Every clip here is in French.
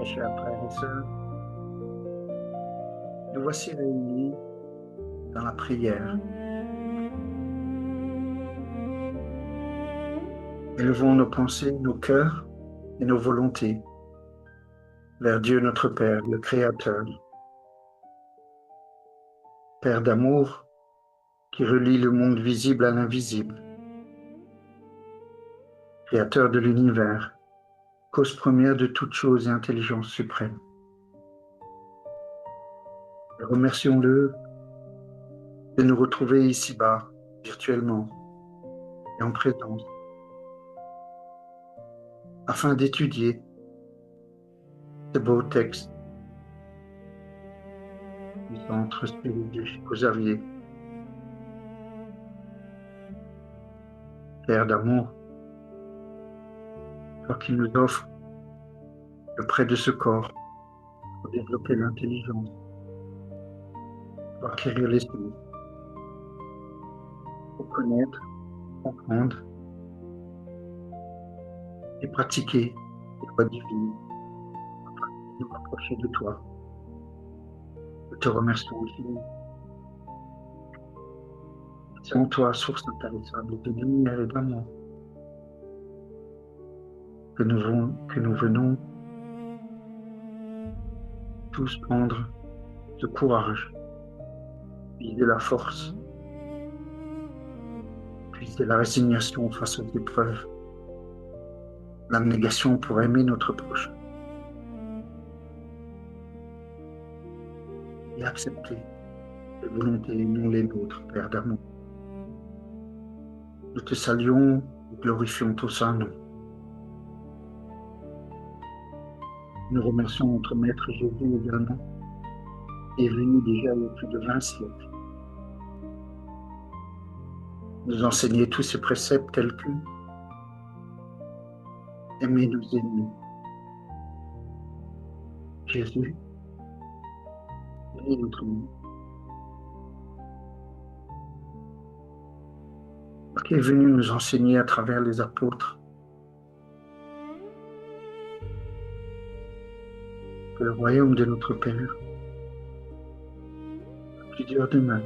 chers frères et sœurs, nous voici réunis dans la prière. Élevons nos pensées, nos cœurs et nos volontés vers Dieu notre Père, le Créateur, Père d'amour qui relie le monde visible à l'invisible, Créateur de l'univers, cause première de toute chose et intelligence suprême. Et remercions-le de nous retrouver ici-bas, virtuellement et en présence, afin d'étudier ce beau texte du Centre Spirit du Chico Xavier. Père d'amour, toi qui nous offre le prêt de ce corps pour développer l'intelligence, pour acquérir l'esprit, pour connaître, comprendre et pratiquer les lois divines, nous rapprocher de toi. Nous te remercions infiniment. C'est en toi, source intarissable de lumière et d'amour, que nous venons tous prendre ce courage, puiser la force, puiser la résignation face aux épreuves, l'abnégation pour aimer notre prochain et accepter les volontés et non les nôtres, Père d'amour. Nous te saluons et glorifions tout ça, nom. Nous remercions notre Maître Jésus également, qui est venu déjà il y a plus de 20 siècles, nous enseigner tous ces préceptes tels que aimer nos ennemis. Jésus est notre nom, qui est venu nous enseigner à travers les apôtres que le royaume de notre Père a plusieurs domaines,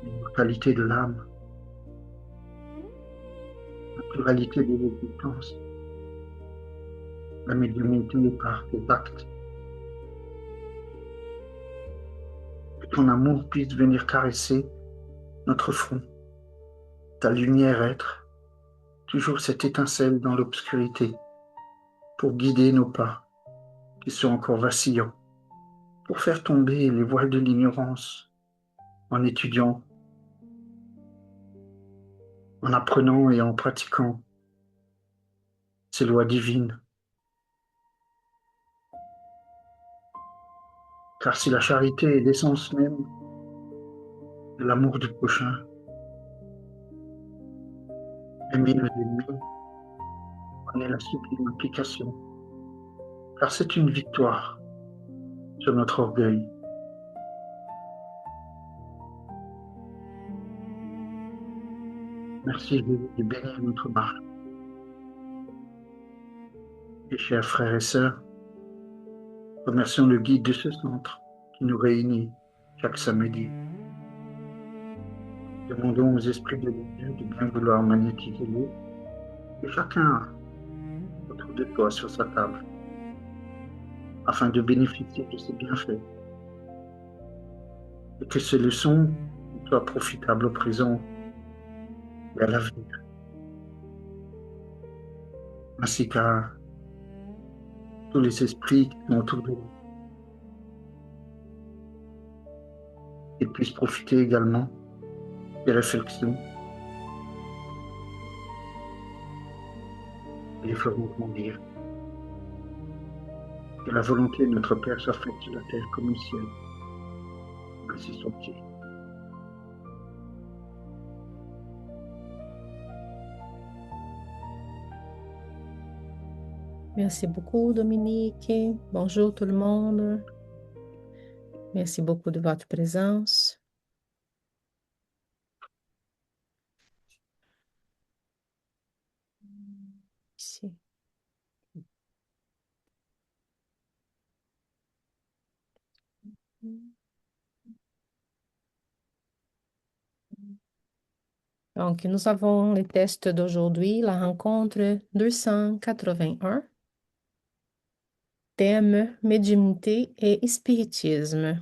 l'immortalité de l'âme, la pluralité des existences, la médiumnité par tes actes, que ton amour puisse venir caresser notre front, ta lumière être, toujours cette étincelle dans l'obscurité, pour guider nos pas, qui sont encore vacillants, pour faire tomber les voiles de l'ignorance, en étudiant, en apprenant et en pratiquant ces lois divines. Car si la charité est l'essence même de l'amour du prochain, aimer nos ennemis en est la sublime application, car c'est une victoire sur notre orgueil. Merci de bénir notre marche. Et chers frères et sœurs, remercions le guide de ce centre qui nous réunit chaque samedi. Demandons aux esprits de Dieu de bien vouloir magnétiser l'eau et chacun autour de toi sur sa table, afin de bénéficier de ses bienfaits et que ces leçons soient profitables au présent et à l'avenir, ainsi qu'à tous les esprits qui sont autour de nous. Ils puissent profiter également des réflexions et les feront grandir. Que la volonté de notre Père soit faite sur la terre comme au ciel. Ainsi soit-il. Merci beaucoup, Dominique. Bonjour tout le monde. Merci beaucoup de votre présence. Ici. Donc, nous avons les tests d'aujourd'hui, la rencontre 281, thème médiumnité et spiritisme.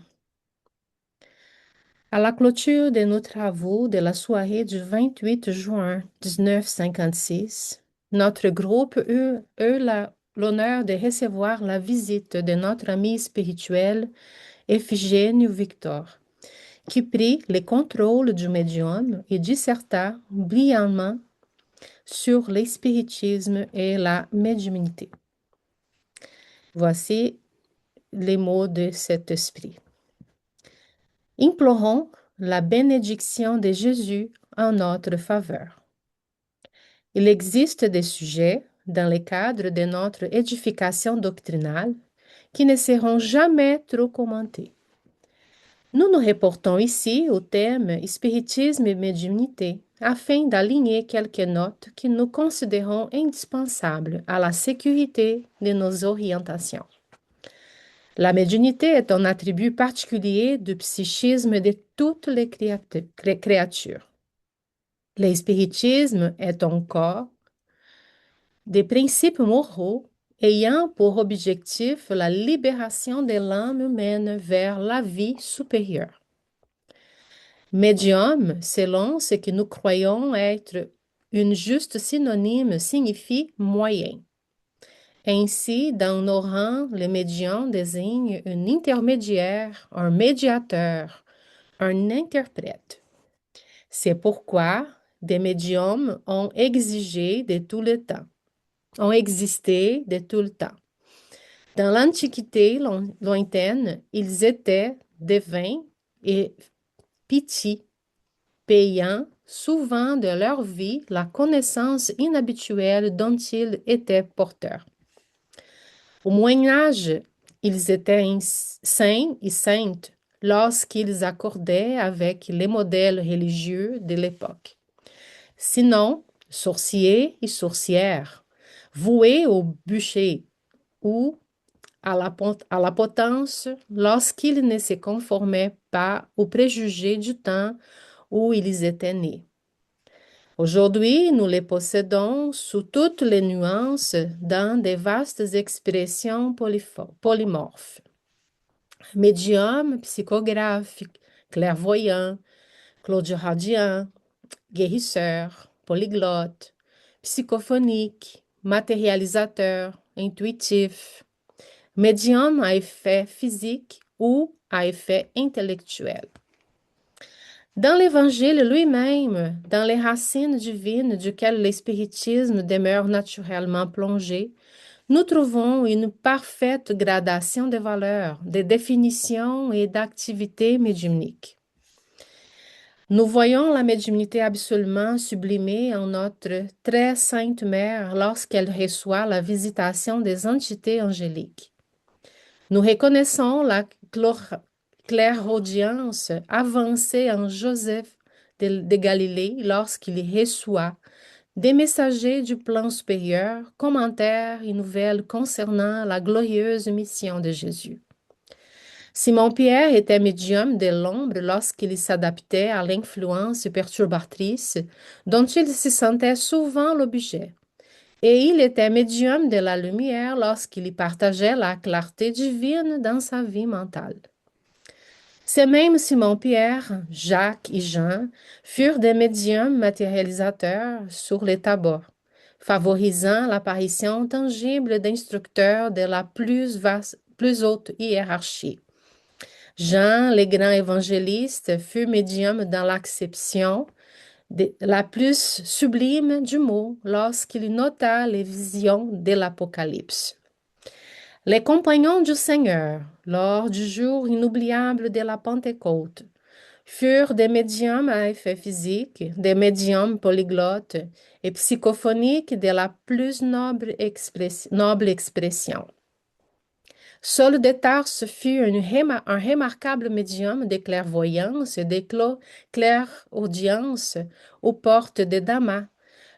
À la clôture de nos travaux de la soirée du 28 juin 1956, notre groupe eut l'honneur de recevoir la visite de notre ami spirituel Ephigênio Victor, qui prit le contrôle du médium et disserta brillamment sur le spiritisme et la médiumnité. Voici les mots de cet esprit. Implorons la bénédiction de Jésus en notre faveur. Il existe des sujets, dans le cadre de notre édification doctrinale, qui ne seront jamais trop commentés. Nous nous reportons ici au thème spiritisme et médiumnité, afin d'aligner quelques notes que nous considérons indispensables à la sécurité de nos orientations. La médiumnité est un attribut particulier du psychisme de toutes les créatures. Le spiritisme est un corps des principes moraux ayant pour objectif la libération de l'âme humaine vers la vie supérieure. Médium, selon ce que nous croyons être une juste synonyme, signifie moyen. Ainsi, dans nos rangs, le médium désigne un intermédiaire, un médiateur, un interprète. C'est pourquoi des médiums ont exigé de tout le temps, ont existé de tout le temps. Dans l'Antiquité lointaine, ils étaient devins et piti, payant souvent de leur vie la connaissance inhabituelle dont ils étaient porteurs. Au Moyen Âge, ils étaient saints et saintes lorsqu'ils accordaient avec les modèles religieux de l'époque. Sinon, sorciers et sorcières, voués au bûcher ou à la potence lorsqu'ils ne se conformaient pas aux préjugés du temps où ils étaient nés. Aujourd'hui, nous les possédons sous toutes les nuances dans de vastes expressions polymorphes. Médium, psychographe, clairvoyant, claudiradien, guérisseur, polyglotte, psychophonique, matérialisateur, intuitif, médium à effet physique ou à effet intellectuel. Dans l'Évangile lui-même, dans les racines divines duquel l'espiritisme demeure naturellement plongé, nous trouvons une parfaite gradation des valeurs, des définitions et d'activités médiumniques. Nous voyons la médiumnité absolument sublimée en notre très sainte mère lorsqu'elle reçoit la visitation des entités angéliques. Nous reconnaissons la clairaudience avancée en Joseph de Galilée lorsqu'il reçoit des messagers du plan supérieur, commentaires et nouvelles concernant la glorieuse mission de Jésus. Simon-Pierre était médium de l'ombre lorsqu'il s'adaptait à l'influence perturbatrice dont il se sentait souvent l'objet. Et il était médium de la lumière lorsqu'il partageait la clarté divine dans sa vie mentale. Ces mêmes Simon-Pierre, Jacques et Jean furent des médiums matérialisateurs sur les tabords, favorisant l'apparition tangible d'instructeurs de la plus haute hiérarchie. Jean, le grand évangéliste, fut médium dans l'acception la plus sublime du mot lorsqu'il nota les visions de l'Apocalypse. Les compagnons du Seigneur, lors du jour inoubliable de la Pentecôte, furent des médiums à effet physique, des médiums polyglottes et psychophoniques de la plus noble expression. Saul de Tarse fut un remarquable médium de clairvoyance et de clairaudience aux portes de Damas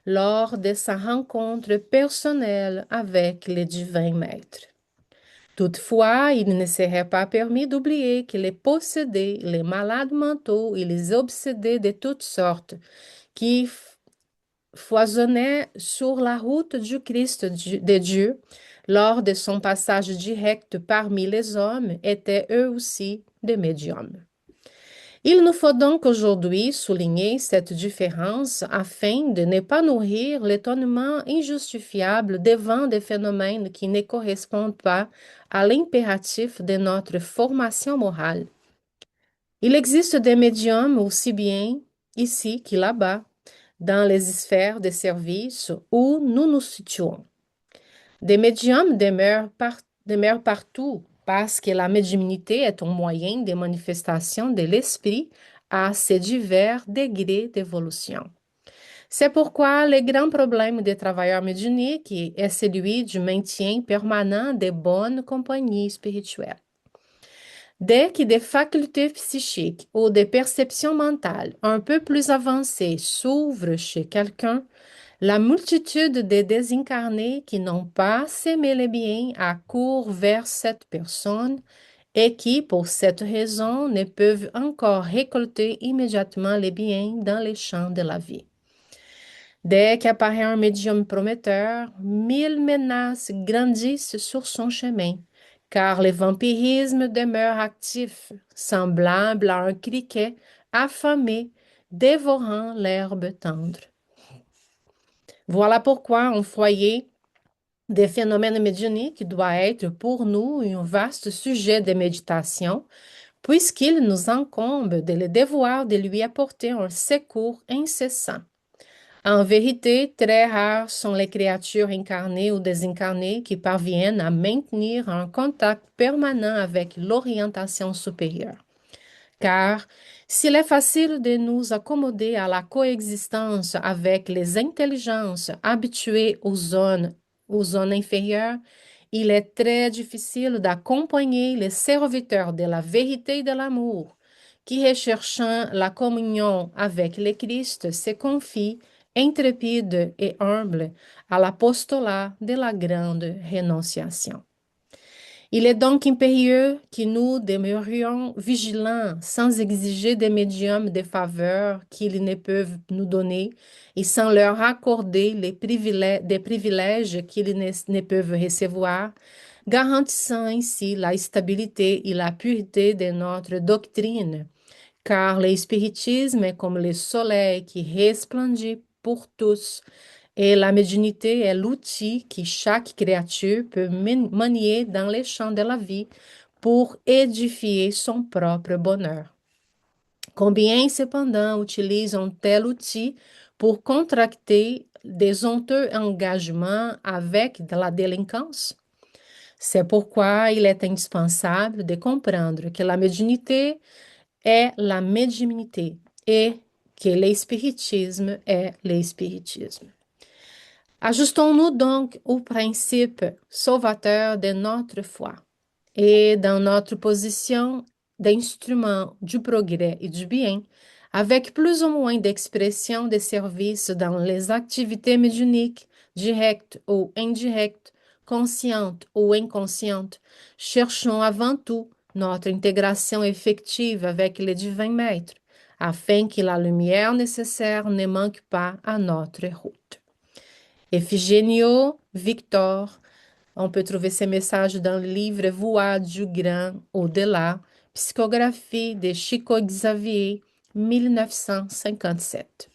lors de sa rencontre personnelle avec le divin maître. Toutefois, il ne serait pas permis d'oublier que les possédés, les malades mentaux et les obsédés de toutes sortes qui foisonnaient sur la route du Christ de Dieu lors de son passage direct parmi les hommes étaient eux aussi des médiums. Il nous faut donc aujourd'hui souligner cette différence afin de ne pas nourrir l'étonnement injustifiable devant des phénomènes qui ne correspondent pas à l'impératif de notre formation morale. Il existe des médiums aussi bien ici que là-bas, dans les sphères de service où nous nous situons. Des médiums demeurent partout parce que la médiumnité est un moyen de manifestation de l'esprit à ses divers degrés d'évolution. C'est pourquoi le grand problème des travailleurs médiumniques est celui du maintien permanent de bonnes compagnies spirituelles. Dès que des facultés psychiques ou des perceptions mentales un peu plus avancées s'ouvrent chez quelqu'un, la multitude de désincarnés qui n'ont pas semé le bien accourt vers cette personne et qui, pour cette raison, ne peuvent encore récolter immédiatement les biens dans les champs de la vie. Dès qu'apparaît un médium prometteur, 1000 menaces grandissent sur son chemin, car le vampirisme demeure actif, semblable à un criquet affamé dévorant l'herbe tendre. Voilà pourquoi un foyer des phénomènes médiumniques doit être pour nous un vaste sujet de méditation, puisqu'il nous incombe de le devoir de lui apporter un secours incessant. En vérité, très rares sont les créatures incarnées ou désincarnées qui parviennent à maintenir un contact permanent avec l'orientation supérieure. Car s'il est facile de nous accommoder à la coexistence avec les intelligences habituées aux zones inférieures, il est très difficile d'accompagner les serviteurs de la vérité et de l'amour, qui, recherchant la communion avec le Christ, se confient, intrépides et humbles, à l'apostolat de la grande renonciation. Il est donc impérieux que nous demeurions vigilants sans exiger des médiums des faveurs qu'ils ne peuvent nous donner et sans leur accorder des privilèges qu'ils ne peuvent recevoir, garantissant ainsi la stabilité et la pureté de notre doctrine, car le spiritisme est comme le soleil qui resplendit pour tous et la médiumnité est l'outil que chaque créature peut manier dans les champs de la vie pour édifier son propre bonheur. Combien, cependant, utilisent un tel outil pour contracter des honteux engagements avec de la délinquance? C'est pourquoi il est indispensable de comprendre que la médiumnité est la médiumnité et que l'espiritisme est l'espiritisme. Ajustons-nous donc au principe sauvateur de notre foi et dans notre position d'instrument du progrès et du bien, avec plus ou moins d'expression de service dans les activités médiumniques, directes ou indirectes, conscientes ou inconscientes, cherchons avant tout notre intégration effective avec le divin Maître, afin que la lumière nécessaire ne manque pas à notre route. Ephigénio Victor, on peut trouver ces messages dans le livre Voix du Grand Au-delà, psychographie de Chico Xavier, 1957.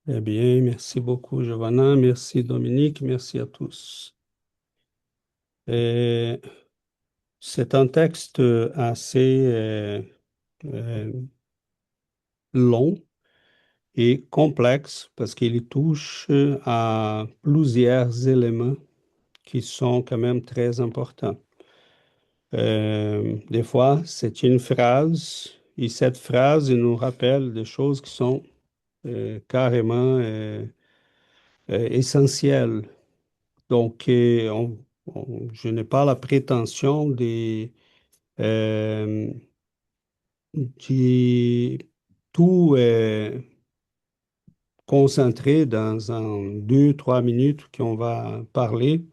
Eh bien, merci beaucoup, Giovanna. Merci, Dominique. Merci à tous. Et c'est un texte assez euh, long et complexe parce qu'il touche à plusieurs éléments qui sont quand même très importants. Des fois, c'est une phrase et cette phrase nous rappelle des choses qui sont carrément essentielles. Donc, je n'ai pas la prétention euh, de tout concentré dans un 2, 3 minutes qu'on va parler,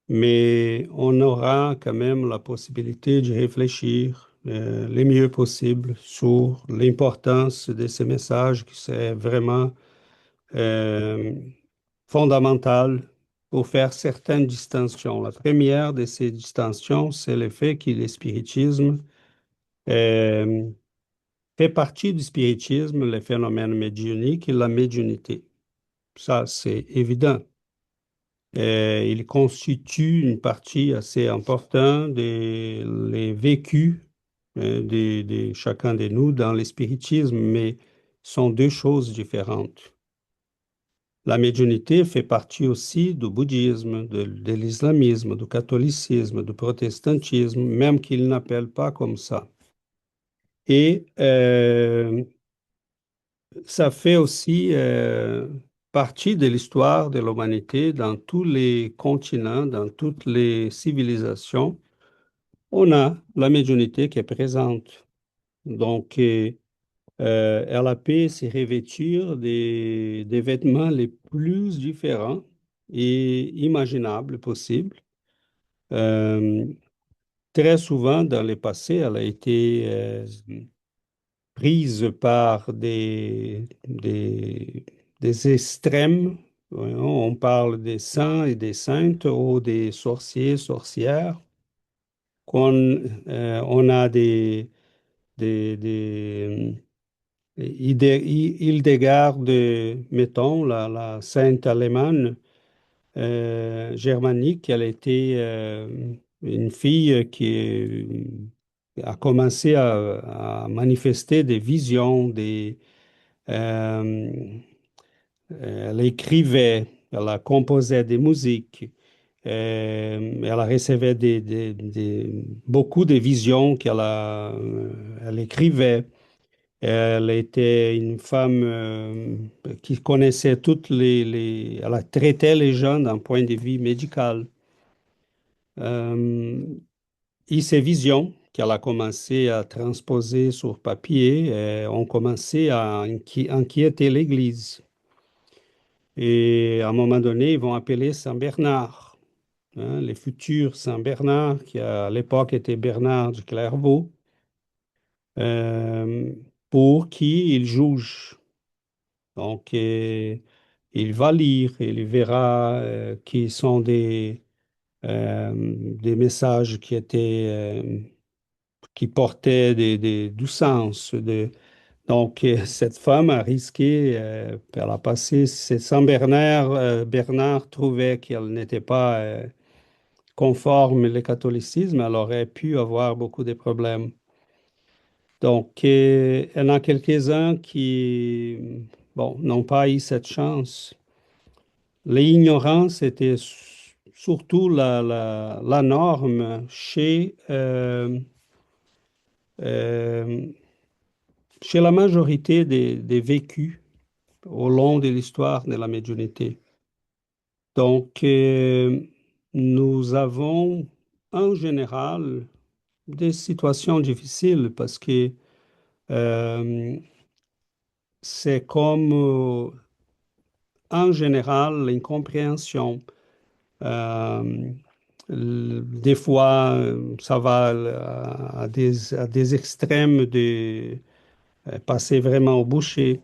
mais on aura quand même la possibilité de réfléchir le mieux possible sur l'importance de ces messages qui seraient vraiment euh, fondamentales pour faire certaines distinctions. La première de ces distinctions, c'est le fait que le spiritisme euh, fait partie du spiritisme, le phénomène médiumnique et la médiumnité. Ça, c'est évident. Il constitue une partie assez importante des les vécus de chacun de nous dans le spiritisme, mais sont deux choses différentes. La médiumnité fait partie aussi du bouddhisme, de l'islamisme, du catholicisme, du protestantisme, même qu'ils n'appellent pas comme ça. Et ça fait aussi partie de l'histoire de l'humanité dans tous les continents, dans toutes les civilisations. On a la médiumnité qui est présente. Donc, elle a pu se revêtir des vêtements les plus différents et imaginables possibles. Euh, Très souvent, dans le passé, elle a été prise par des extrêmes. On parle des saints et des saintes ou des sorciers, sorcières. On a des Hildegarde, mettons, la sainte allemande germanique, elle était une fille qui a commencé à manifester des visions, euh, elle écrivait, elle a composé des musiques, elle a recevé beaucoup de visions elle écrivait. Elle était une femme qui connaissait elle a traité les gens d'un point de vue médical. Euh, et ces visions qu'elle a commencé à transposer sur papier ont commencé à inquiéter l'Église. Et à un moment donné, ils vont appeler Saint Bernard, hein, les futurs Saint Bernard, qui à l'époque était Bernard de Clairvaux, euh, pour qui il juge. Donc, il va lire, il verra qui sont des messages qui portaient du sens. Donc, cette femme a risqué, elle a passé, c'est Saint Bernard, Bernard trouvait qu'elle n'était pas conforme au catholicisme, elle aurait pu avoir beaucoup de problèmes. Donc, il y en a quelques-uns qui, bon, n'ont pas eu cette chance. L'ignorance était surtout la norme euh, chez la majorité des vécus au long de l'histoire de la médiumnité. Donc, nous avons en général des situations difficiles parce que euh, c'est comme en général l'incompréhension. Euh, des fois, ça va à des extrêmes de passer vraiment au boucher.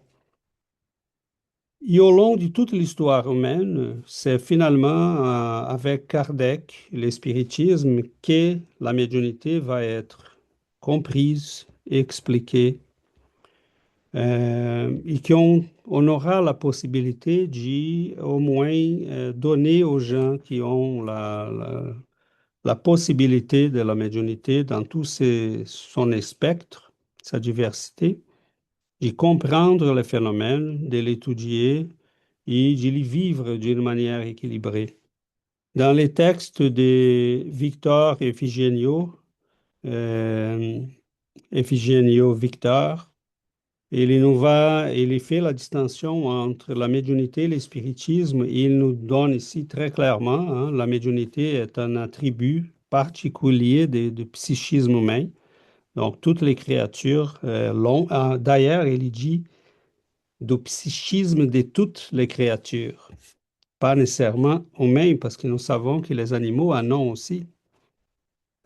Et au long de toute l'histoire humaine, c'est finalement avec Kardec, le spiritisme, que la médiumnité va être comprise, expliquée, et on aura la possibilité d'y au moins donner aux gens qui ont la possibilité de la médiumnité dans tout son spectre, sa diversité, d'y comprendre le phénomène, de l'étudier et d'y le vivre d'une manière équilibrée. Dans les textes de Victor euh, Efigenio Victor, il fait la distinction entre la médiumnité et le spiritisme. Il nous donne ici très clairement, hein, la médiumnité est un attribut particulier du psychisme humain. Donc, toutes les créatures l'ont. D'ailleurs, il dit du psychisme de toutes les créatures. Pas nécessairement humains, parce que nous savons que les animaux en ont aussi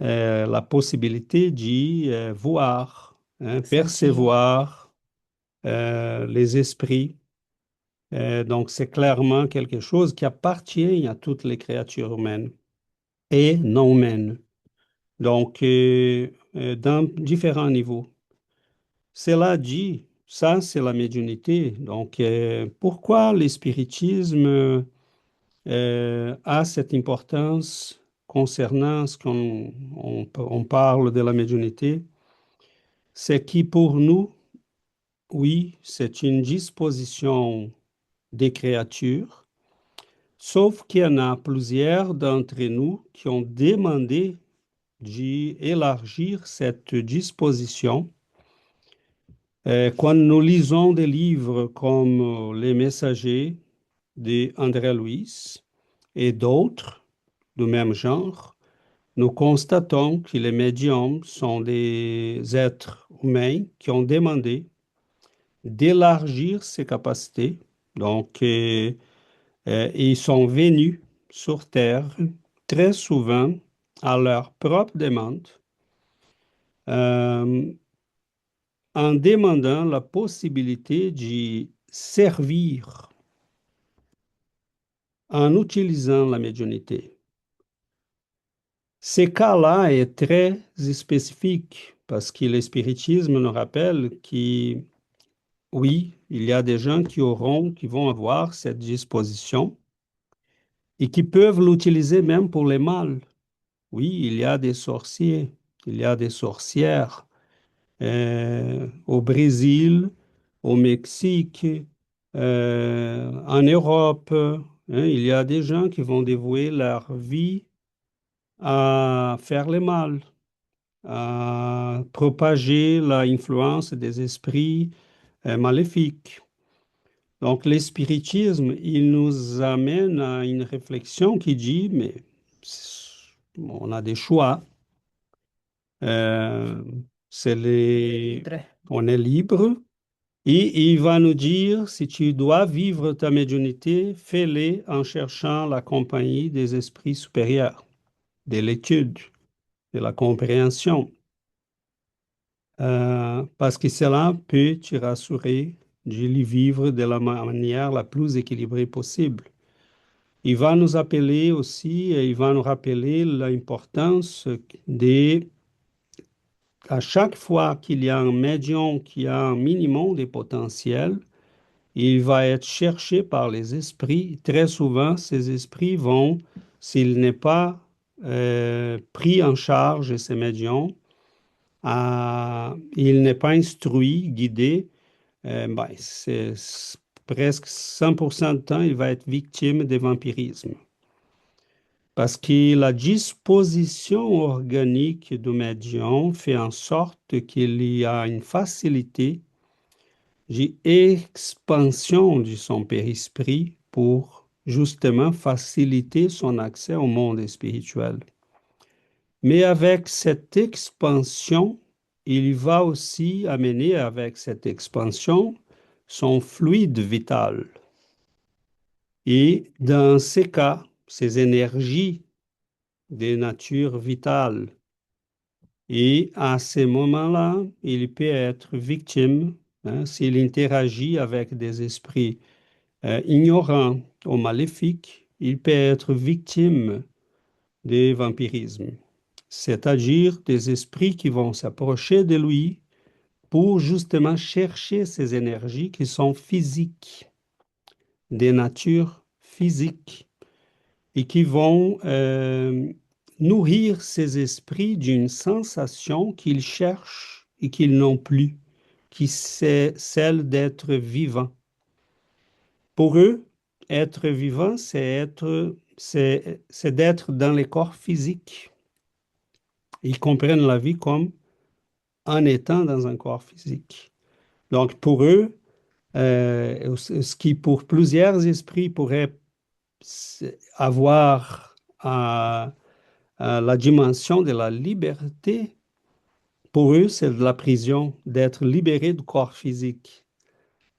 la possibilité d'y voir, hein, Sentir. percevoir les esprits. Donc, c'est clairement quelque chose qui appartient à toutes les créatures humaines et non humaines. Donc, dans différents niveaux. Cela dit, ça, c'est la médiumnité. Donc, pourquoi le spiritisme a cette importance concernant ce qu'on parle de la médiumnité? C'est qui, pour nous, oui, c'est une disposition des créatures, sauf qu'il y en a plusieurs d'entre nous qui ont demandé d'élargir cette disposition. Quand nous lisons des livres comme Les Messagers d'André Louis et d'autres du même genre, nous constatons que les médiums sont des êtres humains qui ont demandé d'élargir ses capacités. Donc, ils sont venus sur Terre très souvent à leur propre demande, euh, en demandant la possibilité d'y servir en utilisant la médiumnité. Ce cas-là est très spécifique parce que le spiritisme nous rappelle que oui, il y a des gens qui vont avoir cette disposition et qui peuvent l'utiliser même pour les mal. Oui, il y a des sorciers, il y a des sorcières au Brésil, au Mexique, en Europe, hein, il y a des gens qui vont dévouer leur vie à faire le mal, à propager l'influence des esprits maléfiques. Donc, le spiritisme, il nous amène à une réflexion qui dit, mais on a des choix. Euh, Libre. on est libre. Et il va nous dire, si tu dois vivre ta médiumnité, fais-le en cherchant la compagnie des esprits supérieurs, de l'étude, de la compréhension. Parce que cela peut te rassurer de le vivre de la manière la plus équilibrée possible. Il va nous appeler aussi, et il va nous rappeler l'importance de, à chaque fois qu'il y a un médium qui a un minimum de potentiel, il va être cherché par les esprits. Très souvent, ces esprits vont, s'il n'est pas pris en charge, ces médiums, il n'est pas instruit, guidé, ben, presque 100% du temps, il va être victime de vampirisme. Parce que la disposition organique du médium fait en sorte qu'il y a une facilité d'expansion de son périsprit pour justement faciliter son accès au monde spirituel. Mais avec cette expansion, il va aussi amener avec cette expansion son fluide vital. Et dans ces cas, ces énergies de nature vitale. Et à ce moment-là, il peut être victime, hein, s'il interagit avec des esprits ignorants ou maléfiques, il peut être victime de vampirisme, c'est-à-dire des esprits qui vont s'approcher de lui pour justement chercher ces énergies qui sont physiques, des natures physiques, et qui vont nourrir ces esprits d'une sensation qu'ils cherchent et qu'ils n'ont plus, qui c'est celle d'être vivant. Pour eux, être vivant, c'est d'être dans les corps physiques. Ils comprennent la vie comme en étant dans un corps physique. Donc, pour eux, ce qui pour plusieurs esprits pourrait avoir la dimension de la liberté, pour eux, c'est de la prison, d'être libéré du corps physique.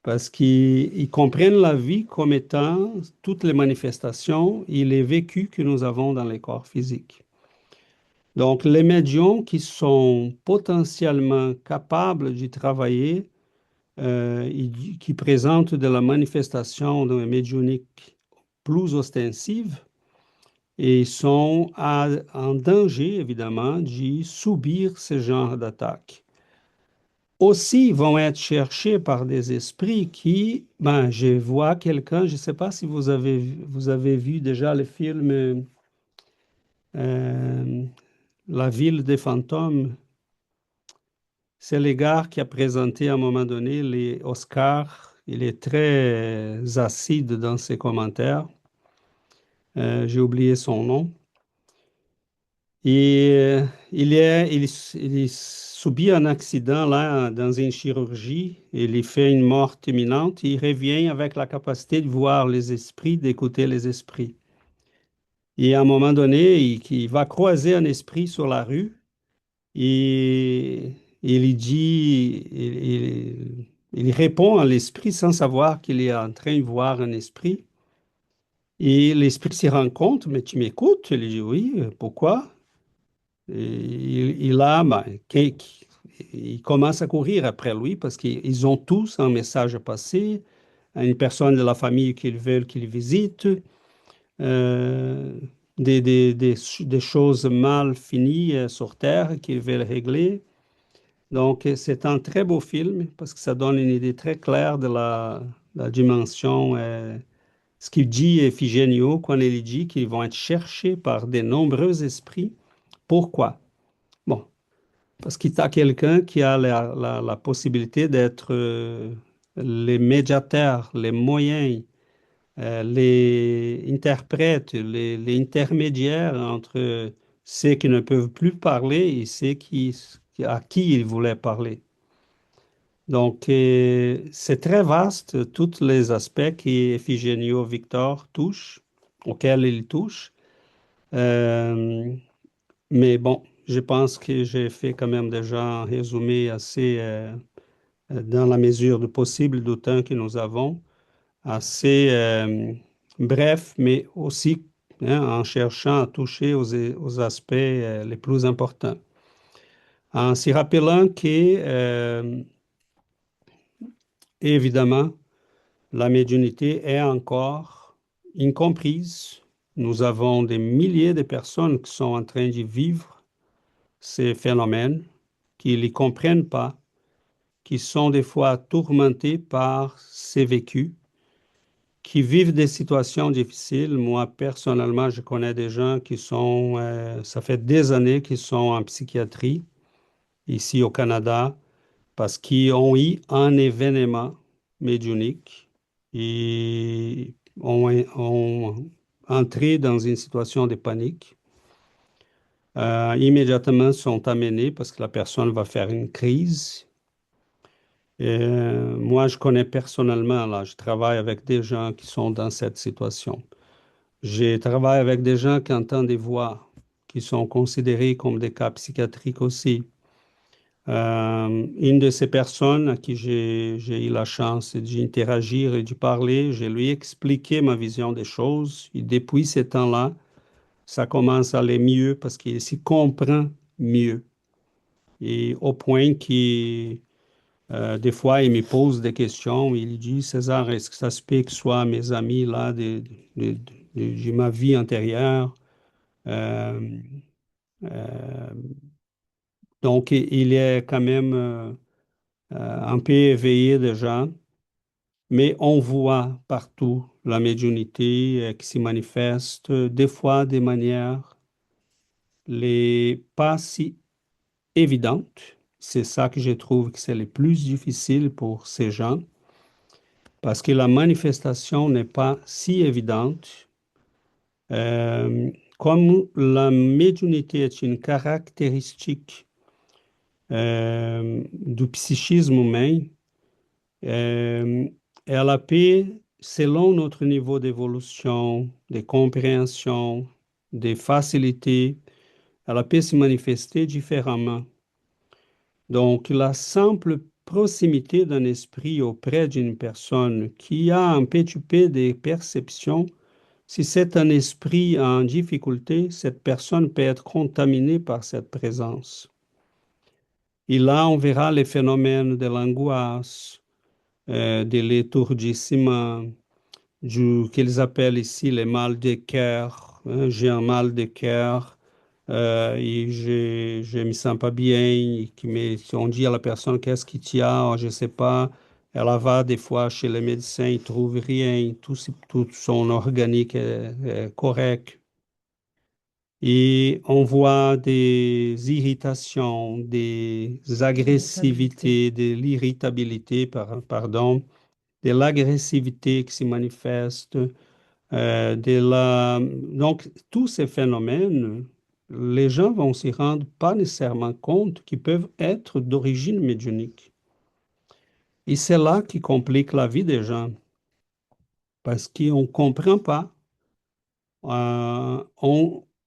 parce qu'ils comprennent la vie comme étant toutes les manifestations et les vécus que nous avons dans les corps physiques. Donc, les médiums qui sont potentiellement capables d'y travailler, qui présentent de la manifestation de médiumnique plus ostensive, et sont en danger, évidemment, d'y subir ce genre d'attaque. Aussi vont être cherchés par des esprits qui, ben, je vois quelqu'un, je ne sais pas si vous avez vu déjà le film La ville des fantômes. C'est le gars qui a présenté à un moment donné les Oscars. Il est très acide dans ses commentaires. J'ai oublié son nom. Et il subit un accident là dans une chirurgie. Il y fait une mort imminente. Il revient avec la capacité de voir les esprits, d'écouter les esprits. Et à un moment donné, il va croiser un esprit sur la rue et il dit, il répond à l'esprit sans savoir qu'il est en train de voir un esprit. Et l'esprit s'y rend compte, mais tu m'écoutes? Il dit oui, pourquoi? Et ben, il commence à courir après lui parce qu'ils ont tous un message à passer à une personne de la famille qu'ils veulent qu'il visite, euh, des choses mal finies sur Terre qu'ils veulent régler. Donc, c'est un très beau film parce que ça donne une idée très claire de la dimension. Ce qu'il dit Ephigenio quand il dit qu'ils vont être cherchés par de nombreux esprits. Pourquoi? Bon, parce qu'il y a quelqu'un qui a la possibilité d'être les médiateurs, les moyens, les interprètes, les intermédiaires entre ceux qui ne peuvent plus parler et ceux à qui il voulait parler. Donc, c'est très vaste, tous les aspects qu'Ephigenio Victor touche, auxquels il touche. Euh, mais bon, je pense que j'ai fait quand même déjà un résumé assez, dans la mesure du possible du temps que nous avons, assez bref, mais aussi en cherchant à toucher aux aspects les plus importants. En s'y rappelant que, évidemment, la médiumnité est encore incomprise. Nous avons des milliers de personnes qui sont en train de vivre ces phénomènes, qui ne les comprennent pas, qui sont des fois tourmentées par ces vécus, qui vivent des situations difficiles. Moi, personnellement, je connais des gens qui sont, ça fait des années qu'ils sont en psychiatrie ici au Canada parce qu'ils ont eu un événement médiumnique et ont entré dans une situation de panique. Immédiatement sont amenés parce que la personne va faire une crise. Moi, je connais personnellement, là, je travaille avec des gens qui sont dans cette situation. Je travaille avec des gens qui entendent des voix, qui sont considérés comme des cas psychiatriques aussi. Une de ces personnes à qui j'ai eu la chance d'interagir et de parler, je lui ai expliqué ma vision des choses. Et depuis ce temps-là, ça commence à aller mieux parce qu'il s'y comprend mieux. Et au point qu'il des fois, il me pose des questions. Il dit, César, est-ce que ça se peut que ce soit mes amis là de, de ma vie antérieure? Euh, euh, donc, il est quand même un peu éveillé déjà, mais on voit partout la médiumnité qui se manifeste, des fois de manière pas si évidente. C'est ça que je trouve que c'est le plus difficile pour ces gens parce que la manifestation n'est pas si évidente. Comme la médiumnité est une caractéristique du psychisme humain, euh, elle a pu, selon notre niveau d'évolution, de compréhension, de facilité, elle a pu se manifester différemment. Donc, la simple proximité d'un esprit auprès d'une personne qui a un petit peu des perceptions, si c'est un esprit en difficulté, cette personne peut être contaminée par cette présence. Et là, on verra les phénomènes de l'angoisse, de l'étourdissement, qu'ils appellent ici les mal de cœur. Hein. J'ai un mal de cœur et je me sens pas bien. On dit à la personne, qu'est-ce qui t'y a? Je sais pas. Elle va des fois chez le médecin, il trouve rien. Tout son organique est correct. Et on voit des irritations, des agressivités, de l'irritabilité, pardon, de l'agressivité qui se manifeste, donc tous ces phénomènes, les gens vont s'y rendre pas nécessairement compte qu'ils peuvent être d'origine médiumnique. Et c'est là qui complique la vie des gens, parce qu'on ne comprend pas.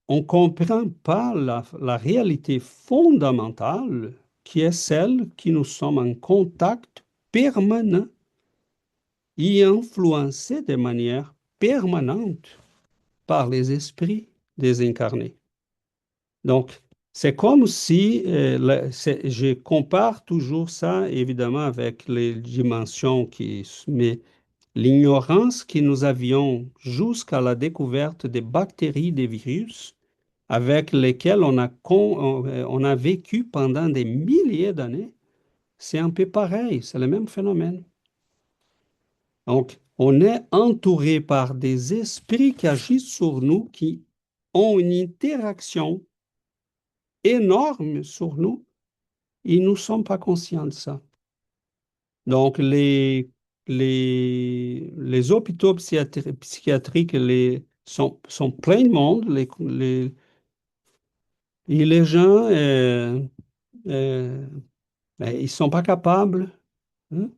On comprend pas la réalité fondamentale qui est celle que nous sommes en contact permanent et influencé de manière permanente par les esprits désincarnés. Donc, c'est comme si, je compare toujours ça évidemment avec les dimensions mais l'ignorance que nous avions jusqu'à la découverte des bactéries, des virus, avec lesquels on a vécu pendant des milliers d'années, c'est un peu pareil, c'est le même phénomène. Donc, on est entouré par des esprits qui agissent sur nous, qui ont une interaction énorme sur nous, et nous ne sommes pas conscients de ça. Donc, les hôpitaux psychiatriques sont pleins de monde, et les gens, ben, ils ne sont pas capables, hein,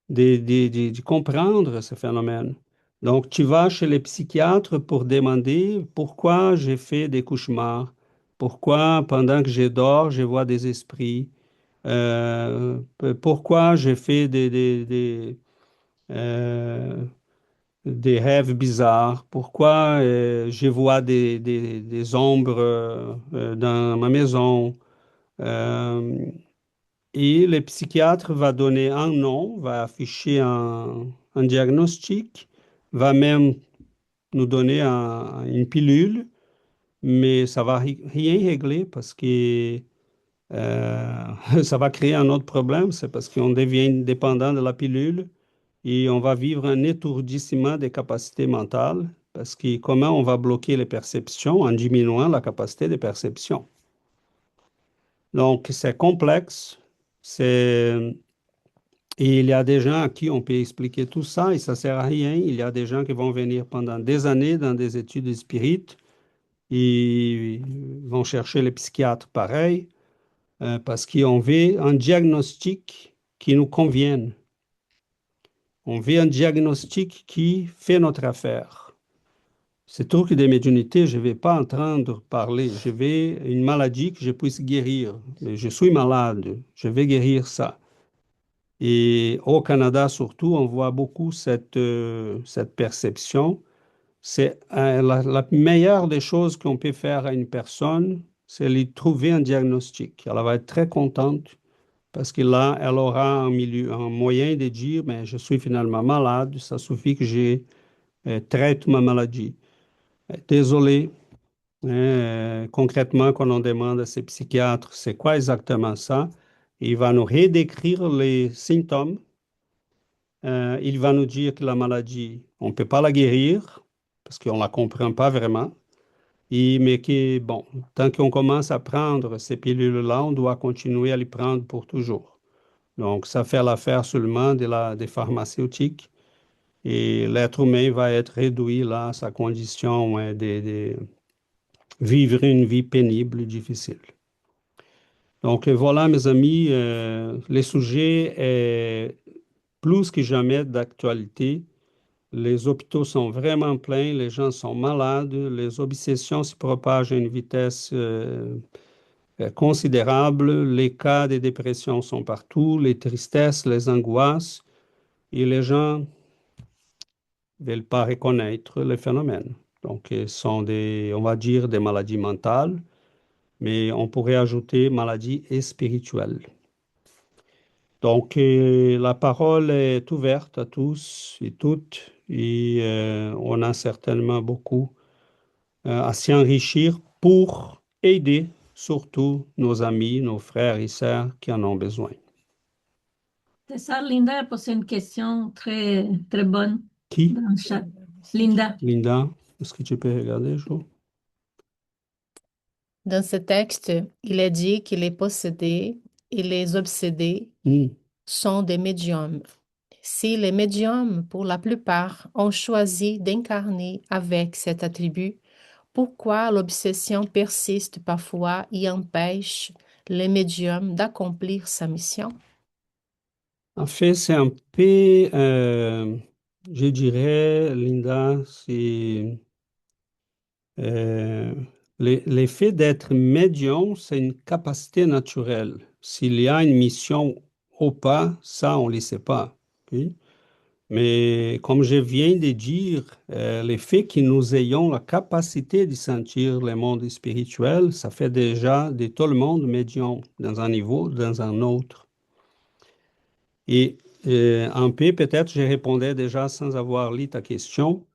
de comprendre ce phénomène. Donc, tu vas chez les psychiatres pour demander pourquoi j'ai fait des cauchemars, pourquoi pendant que je dors, je vois des esprits, pourquoi j'ai fait euh, des rêves bizarres, pourquoi je vois des ombres dans ma maison. Euh, et le psychiatre va donner un nom, va afficher un diagnostic, va même nous donner une pilule, mais ça va rien régler parce que ça va créer un autre problème, c'est parce qu'on devient dépendant de la pilule et on va vivre un étourdissement des capacités mentales parce que comment on va bloquer les perceptions en diminuant la capacité de perception. Donc, c'est complexe, c'est et il y a des gens à qui on peut expliquer tout ça et ça ne sert à rien. Il y a des gens qui vont venir pendant des années dans des études spirites et vont chercher les psychiatres pareil parce qu'on veut un diagnostic qui nous convienne. On veut un diagnostic qui fait notre affaire. Ces trucs de médiumnité, je ne vais pas entendre parler. Je vais une maladie que je puisse guérir. Je suis malade, je vais guérir ça. Et au Canada, surtout, on voit beaucoup cette perception. C'est la meilleure des choses qu'on peut faire à une personne, c'est lui trouver un diagnostic. Elle va être très contente parce que là, elle aura un moyen de dire, mais je suis finalement malade, ça suffit que je traite ma maladie. Désolé, hein, concrètement, quand on demande à ces psychiatres, c'est quoi exactement ça? Il va nous redécrire les symptômes. Il va nous dire que la maladie, on ne peut pas la guérir parce qu'on ne la comprend pas vraiment. Mais que, bon, tant qu'on commence à prendre ces pilules-là, on doit continuer à les prendre pour toujours. Donc, ça fait l'affaire seulement des pharmaceutiques et l'être humain va être réduit là à sa condition ouais, de vivre une vie pénible, difficile. Donc, voilà, mes amis, le sujet est plus que jamais d'actualité. Les hôpitaux sont vraiment pleins, les gens sont malades, les obsessions se propagent à une vitesse considérable. Les cas de dépression sont partout, les tristesses, les angoisses, et les gens ne veulent pas reconnaître les phénomènes. Donc, ce sont des, on va dire, des maladies mentales, mais on pourrait ajouter maladies spirituelles. Donc, la parole est ouverte à tous et toutes, et on a certainement beaucoup à s'y enrichir pour aider surtout nos amis, nos frères et sœurs qui en ont besoin. C'est ça, Linda a posé une question très, très bonne Qui? dans le chat. Linda. Linda, est-ce que tu peux regarder, Jo? Dans ce texte, il est dit que les possédés et les obsédés sont des médiums. Si les médiums, pour la plupart, ont choisi d'incarner avec cet attribut, pourquoi l'obsession persiste parfois et empêche les médiums d'accomplir sa mission? En fait, c'est un peu, je dirais, Linda, c'est euh, l'effet d'être médium, c'est une capacité naturelle. S'il y a une mission ou pas, ça, on ne le sait pas. Ok? Mais comme je viens de dire, le fait que nous ayons la capacité de sentir le monde spirituel, ça fait déjà de tout le monde médium, dans un niveau, dans un autre. Et un peu, peut-être, je répondais déjà sans avoir lu ta question.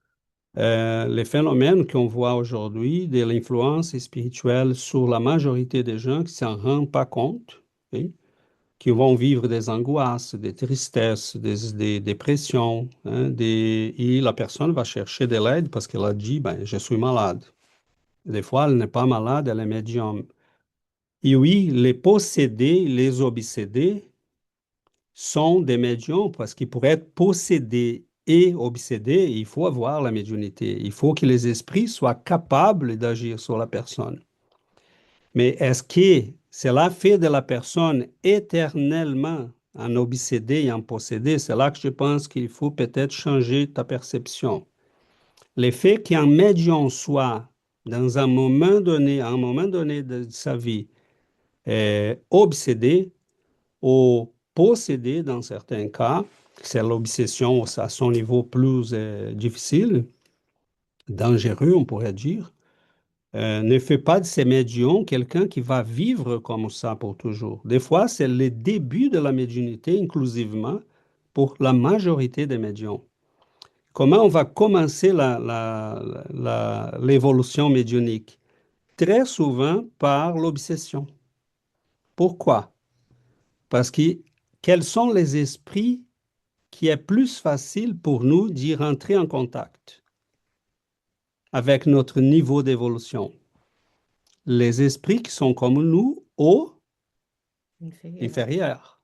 Les phénomènes qu'on voit aujourd'hui de l'influence spirituelle sur la majorité des gens qui ne s'en rendent pas compte, ok, qui vont vivre des angoisses, des tristesses, des dépressions, hein, et la personne va chercher de l'aide parce qu'elle a dit, ben, je suis malade. Des fois, elle n'est pas malade, elle est médium. Et oui, les possédés, les obsédés sont des médiums parce qu'ils pourraient être possédés et obsédés, il faut avoir la médiumnité. Il faut que les esprits soient capables d'agir sur la personne. Mais est-ce que cela fait de la personne éternellement un obsédé et un possédé? C'est là que je pense qu'il faut peut-être changer ta perception. Le fait qu'un médium soit, dans à un moment donné de sa vie, obsédé ou possédé dans certains cas, c'est l'obsession à son niveau plus difficile, dangereux, on pourrait dire, ne fait pas de ces médiums quelqu'un qui va vivre comme ça pour toujours. Des fois, c'est le début de la médiumnité, inclusivement, pour la majorité des médiums. Comment on va commencer l'évolution médiumnique? Très souvent par l'obsession. Pourquoi? Parce que quels sont les esprits qui est plus facile pour nous d'y rentrer en contact avec notre niveau d'évolution? Les esprits qui sont comme nous ou inférieurs.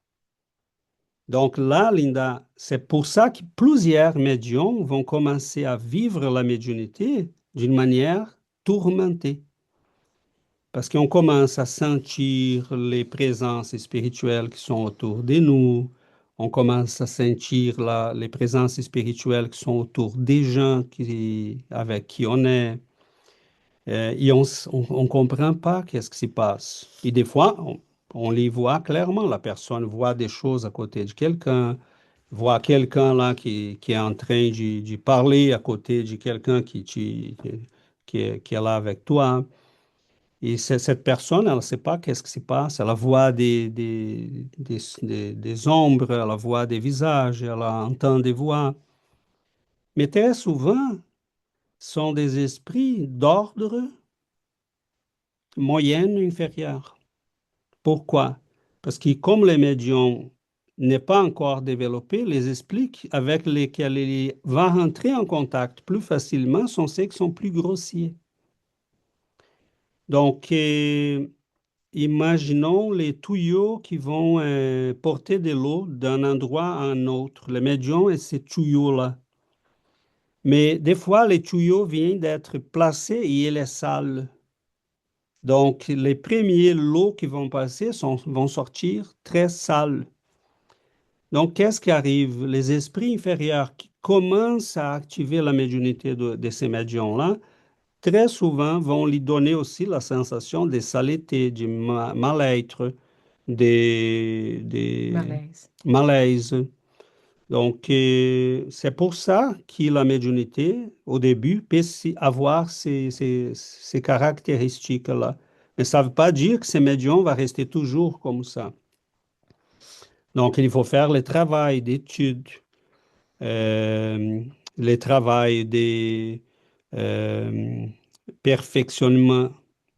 Donc là, Linda, c'est pour ça que plusieurs médiums vont commencer à vivre la médiumnité d'une manière tourmentée. Parce qu'on commence à sentir les présences spirituelles qui sont autour de nous, on commence à sentir les présences spirituelles qui sont autour des gens avec qui on est. Et on ne comprend pas qu'est-ce qui se passe. Et des fois, on les voit clairement. La personne voit des choses à côté de quelqu'un, voit quelqu'un là qui est en train de parler à côté de quelqu'un qui est là avec toi. Et cette personne, elle ne sait pas qu'est-ce qui se passe. Elle voit des ombres, elle voit des visages, elle entend des voix. Mais très souvent, ce sont des esprits d'ordre moyenne inférieure. Pourquoi? Parce que comme les médiums n'est pas encore développé, les esprits avec lesquels il va rentrer en contact plus facilement sont ceux qui sont plus grossiers. Donc, imaginons les tuyaux qui vont porter de l'eau d'un endroit à un autre. Les médiums et ces tuyaux-là. Mais des fois, les tuyaux viennent d'être placés et il est sale. Donc, les premiers lots qui vont passer vont sortir très sales. Donc, qu'est-ce qui arrive? Les esprits inférieurs qui commencent à activer la médiumnité de ces médiums-là très souvent vont lui donner aussi la sensation de saleté, du mal-être, des Malaise. malaises. Donc, c'est pour ça que la médiumnité, au début, peut avoir ces caractéristiques-là. Mais ça ne veut pas dire que ces médiums vont rester toujours comme ça. Donc, il faut faire le travail d'étude, euh, le travail de euh, perfectionnement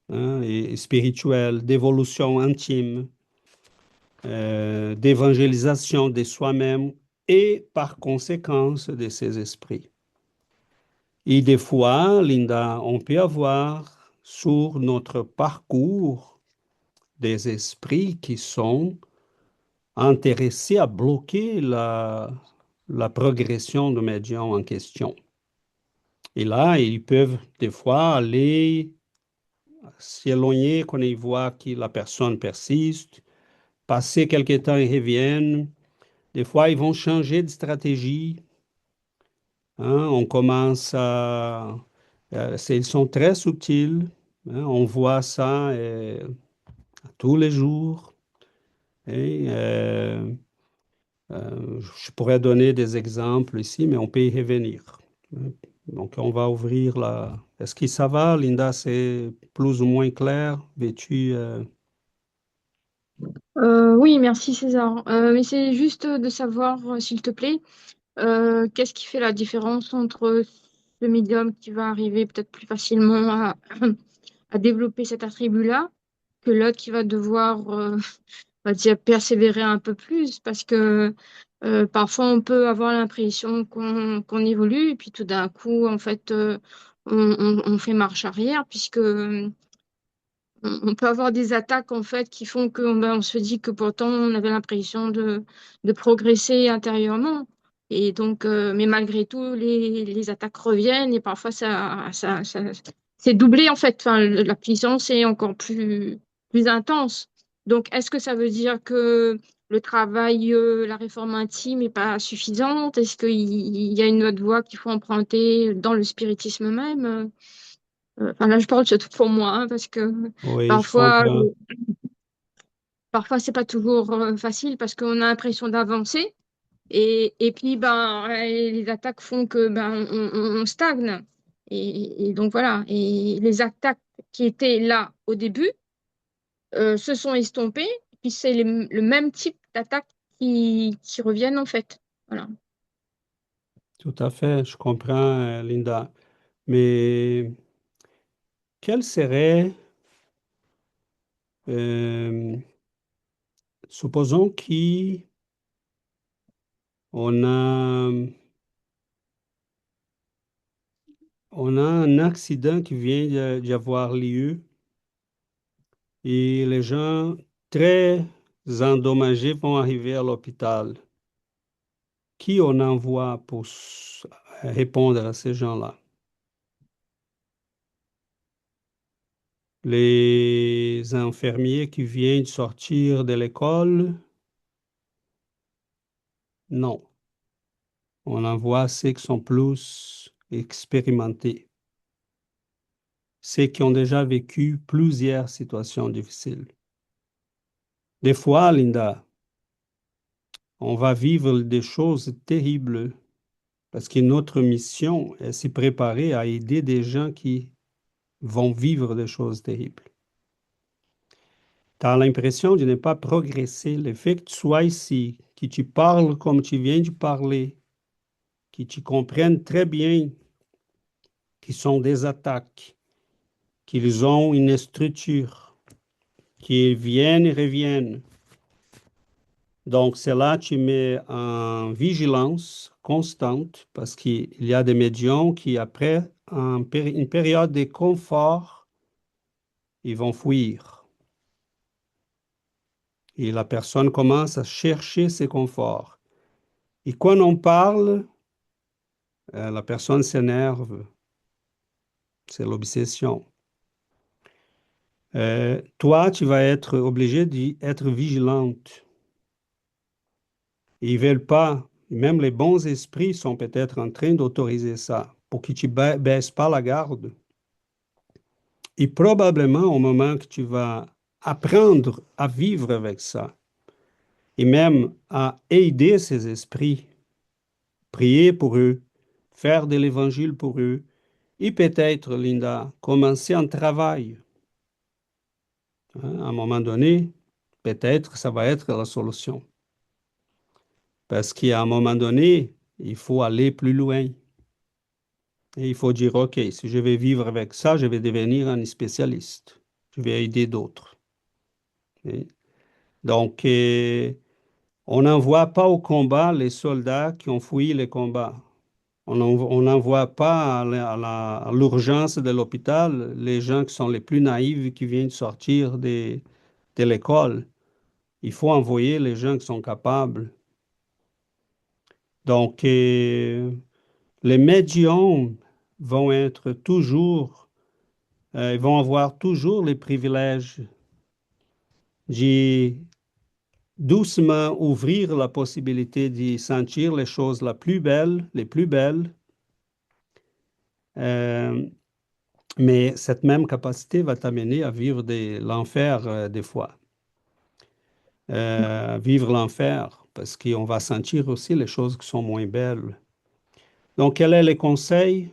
hein, et spirituel, d'évolution intime, d'évangélisation de soi-même et par conséquence de ses esprits. Et des fois, Linda, on peut avoir sur notre parcours des esprits qui sont intéressés à bloquer la progression du médium en question. Et là, ils peuvent des fois aller s'éloigner quand ils voient que la personne persiste, passer quelque temps, ils reviennent. Des fois, ils vont changer de stratégie. Hein, on commence à... ils sont très subtils. Hein, on voit ça tous les jours. Et, je pourrais donner des exemples ici, mais on peut y revenir. Donc, on va ouvrir la... Est-ce que ça va, Linda? C'est plus ou moins clair? Veux-tu... Oui, merci César. Mais c'est juste de savoir, s'il te plaît, qu'est-ce qui fait la différence entre ce médium qui va arriver peut-être plus facilement à développer cet attribut-là que l'autre qui va devoir, on va dire, persévérer un peu plus parce que parfois on peut avoir l'impression qu'on évolue et puis tout d'un coup, en fait, on fait marche arrière puisque on peut avoir des attaques en fait qui font que ben, on se dit que pourtant on avait l'impression de progresser intérieurement. Et donc, mais malgré tout, les attaques reviennent et parfois c'est doublé en fait. Enfin, la puissance est encore plus intense. Donc, est-ce que ça veut dire que le travail, la réforme intime n'est pas suffisante? Est-ce qu'il y a une autre voie qu'il faut emprunter dans le spiritisme même? Enfin, là, je parle surtout pour moi, hein, parce que Oui, je parfois, comprends. parfois c'est pas toujours facile parce qu'on a l'impression d'avancer et puis ben les attaques font que ben on stagne et donc voilà et les attaques qui étaient là au début se sont estompées puis c'est le même type d'attaques qui reviennent en fait. Voilà. Tout à fait, je comprends, Linda. Mais quel serait, euh, supposons qu'on a, on a un accident qui vient d'y avoir lieu et les gens très endommagés vont arriver à l'hôpital. Qui on envoie pour répondre à ces gens-là? Les infirmiers qui viennent de sortir de l'école? Non. On envoie ceux qui sont plus expérimentés, ceux qui ont déjà vécu plusieurs situations difficiles. Des fois, Linda, on va vivre des choses terribles parce que notre mission est s'y préparer à aider des gens qui vont vivre des choses terribles. Tu as l'impression de ne pas progresser. Le fait que tu sois ici, que tu parles comme tu viens de parler, que tu comprennes très bien qu'ils sont des attaques, qu'ils ont une structure, qu'ils viennent et reviennent. Donc, c'est là que tu mets en vigilance constante parce qu'il y a des médiums qui, après une période de confort, ils vont fuir. Et la personne commence à chercher ses conforts. Et quand on parle, la personne s'énerve. C'est l'obsession. Toi, tu vas être obligé d'être vigilante. Ils veulent pas, même les bons esprits sont peut-être en train d'autoriser ça pour que tu baisses pas la garde. Et probablement, au moment que tu vas apprendre à vivre avec ça, et même à aider ces esprits, prier pour eux, faire de l'évangile pour eux, et peut-être, Linda, commencer un travail. Hein, à un moment donné, peut-être ça va être la solution. Parce qu'à un moment donné, il faut aller plus loin. Et il faut dire, OK, si je vais vivre avec ça, je vais devenir un spécialiste. Je vais aider d'autres. Et donc, on n'envoie pas au combat les soldats qui ont fui les combats. On n'envoie pas à l'urgence de l'hôpital les gens qui sont les plus naïfs qui viennent sortir de l'école. Il faut envoyer les gens qui sont capables. Donc, les médiums vont être toujours, ils vont avoir toujours les privilèges. J'ai doucement ouvrir la possibilité d'y sentir les choses les plus belles, euh, mais cette même capacité va t'amener à vivre l'enfer des fois. Vivre l'enfer, parce qu'on va sentir aussi les choses qui sont moins belles. Donc, quel est le conseil?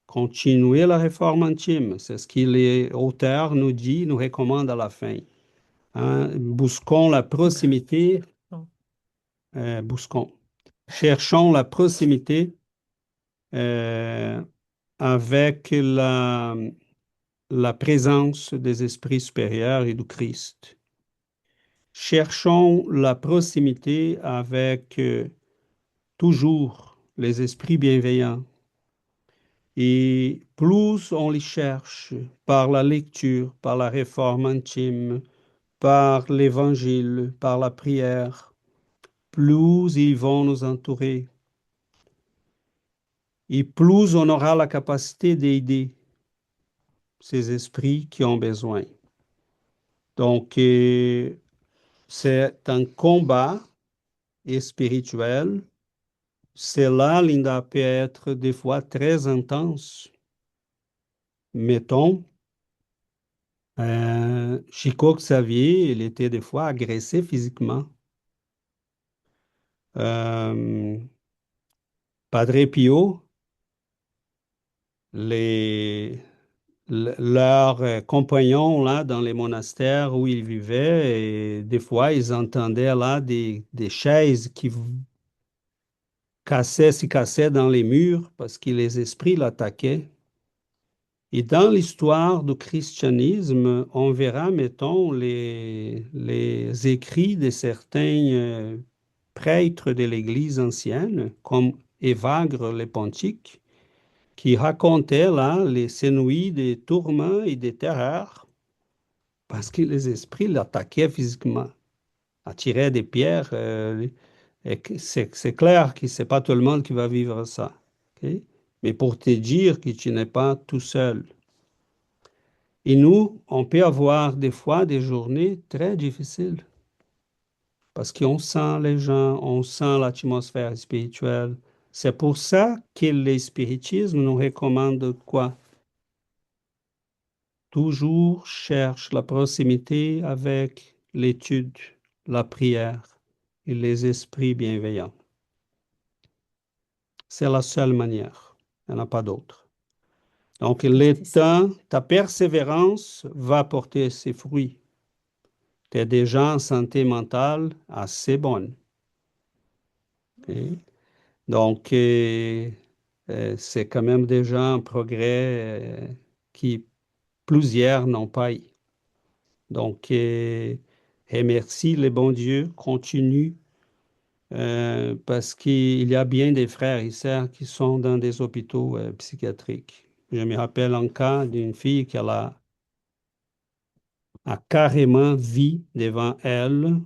Continuer la réforme intime. C'est ce que les auteurs nous disent, nous recommandent à la fin. Hein? Busquons la proximité, busquons. Cherchons la proximité euh, avec la présence des esprits supérieurs et du Christ. Cherchons la proximité avec toujours les esprits bienveillants. Et plus on les cherche par la lecture, par la réforme intime, par l'évangile, par la prière, plus ils vont nous entourer. Et plus on aura la capacité d'aider ces esprits qui ont besoin. Donc, c'est un combat spirituel. Cela, Linda, peut être des fois très intense. Mettons, Chico Xavier, il était des fois agressé physiquement. Euh, Padre Pio, les, leurs compagnons là dans les monastères où ils vivaient, et des fois ils entendaient là des chaises qui s'y cassaient dans les murs parce que les esprits l'attaquaient. Et dans l'histoire du christianisme, on verra, mettons, les écrits de certains prêtres de l'Église ancienne, comme Évagre le Pontique, qui racontait là ces nuits de tourments et de terreurs, parce que les esprits l'attaquaient physiquement, attiraient des pierres. Et c'est clair que c'est pas tout le monde qui va vivre ça. Ok? Mais pour te dire que tu n'es pas tout seul. Et nous, on peut avoir des fois des journées très difficiles parce qu'on sent les gens, on sent l'atmosphère spirituelle. C'est pour ça que le spiritisme nous recommande quoi? Toujours cherche la proximité avec l'étude, la prière et les esprits bienveillants. C'est la seule manière. Il n'y en a pas d'autre. Donc, le temps, ta persévérance va porter ses fruits. Tu es déjà en santé mentale assez bonne. Ok? Donc, c'est quand même déjà un progrès qui plusieurs n'ont pas eu. Donc, remercie le bon Dieu, continue, parce qu'il y a bien des frères et sœurs qui sont dans des hôpitaux psychiatriques. Je me rappelle un cas d'une fille qui a carrément vu devant elle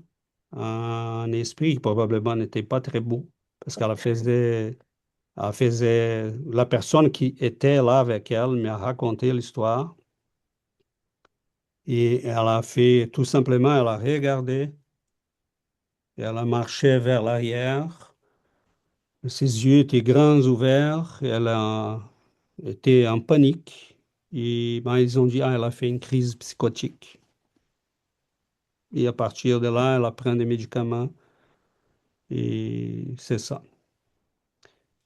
un esprit qui probablement n'était pas très beau, parce la personne qui était là avec elle m'a raconté l'histoire, et elle a fait, tout simplement, elle a regardé, et elle a marché vers l'arrière, ses yeux étaient grands ouverts, elle a été en panique, Et ben, ils ont dit, ah, elle a fait une crise psychotique. Et à partir de là, elle prend des médicaments et c'est ça.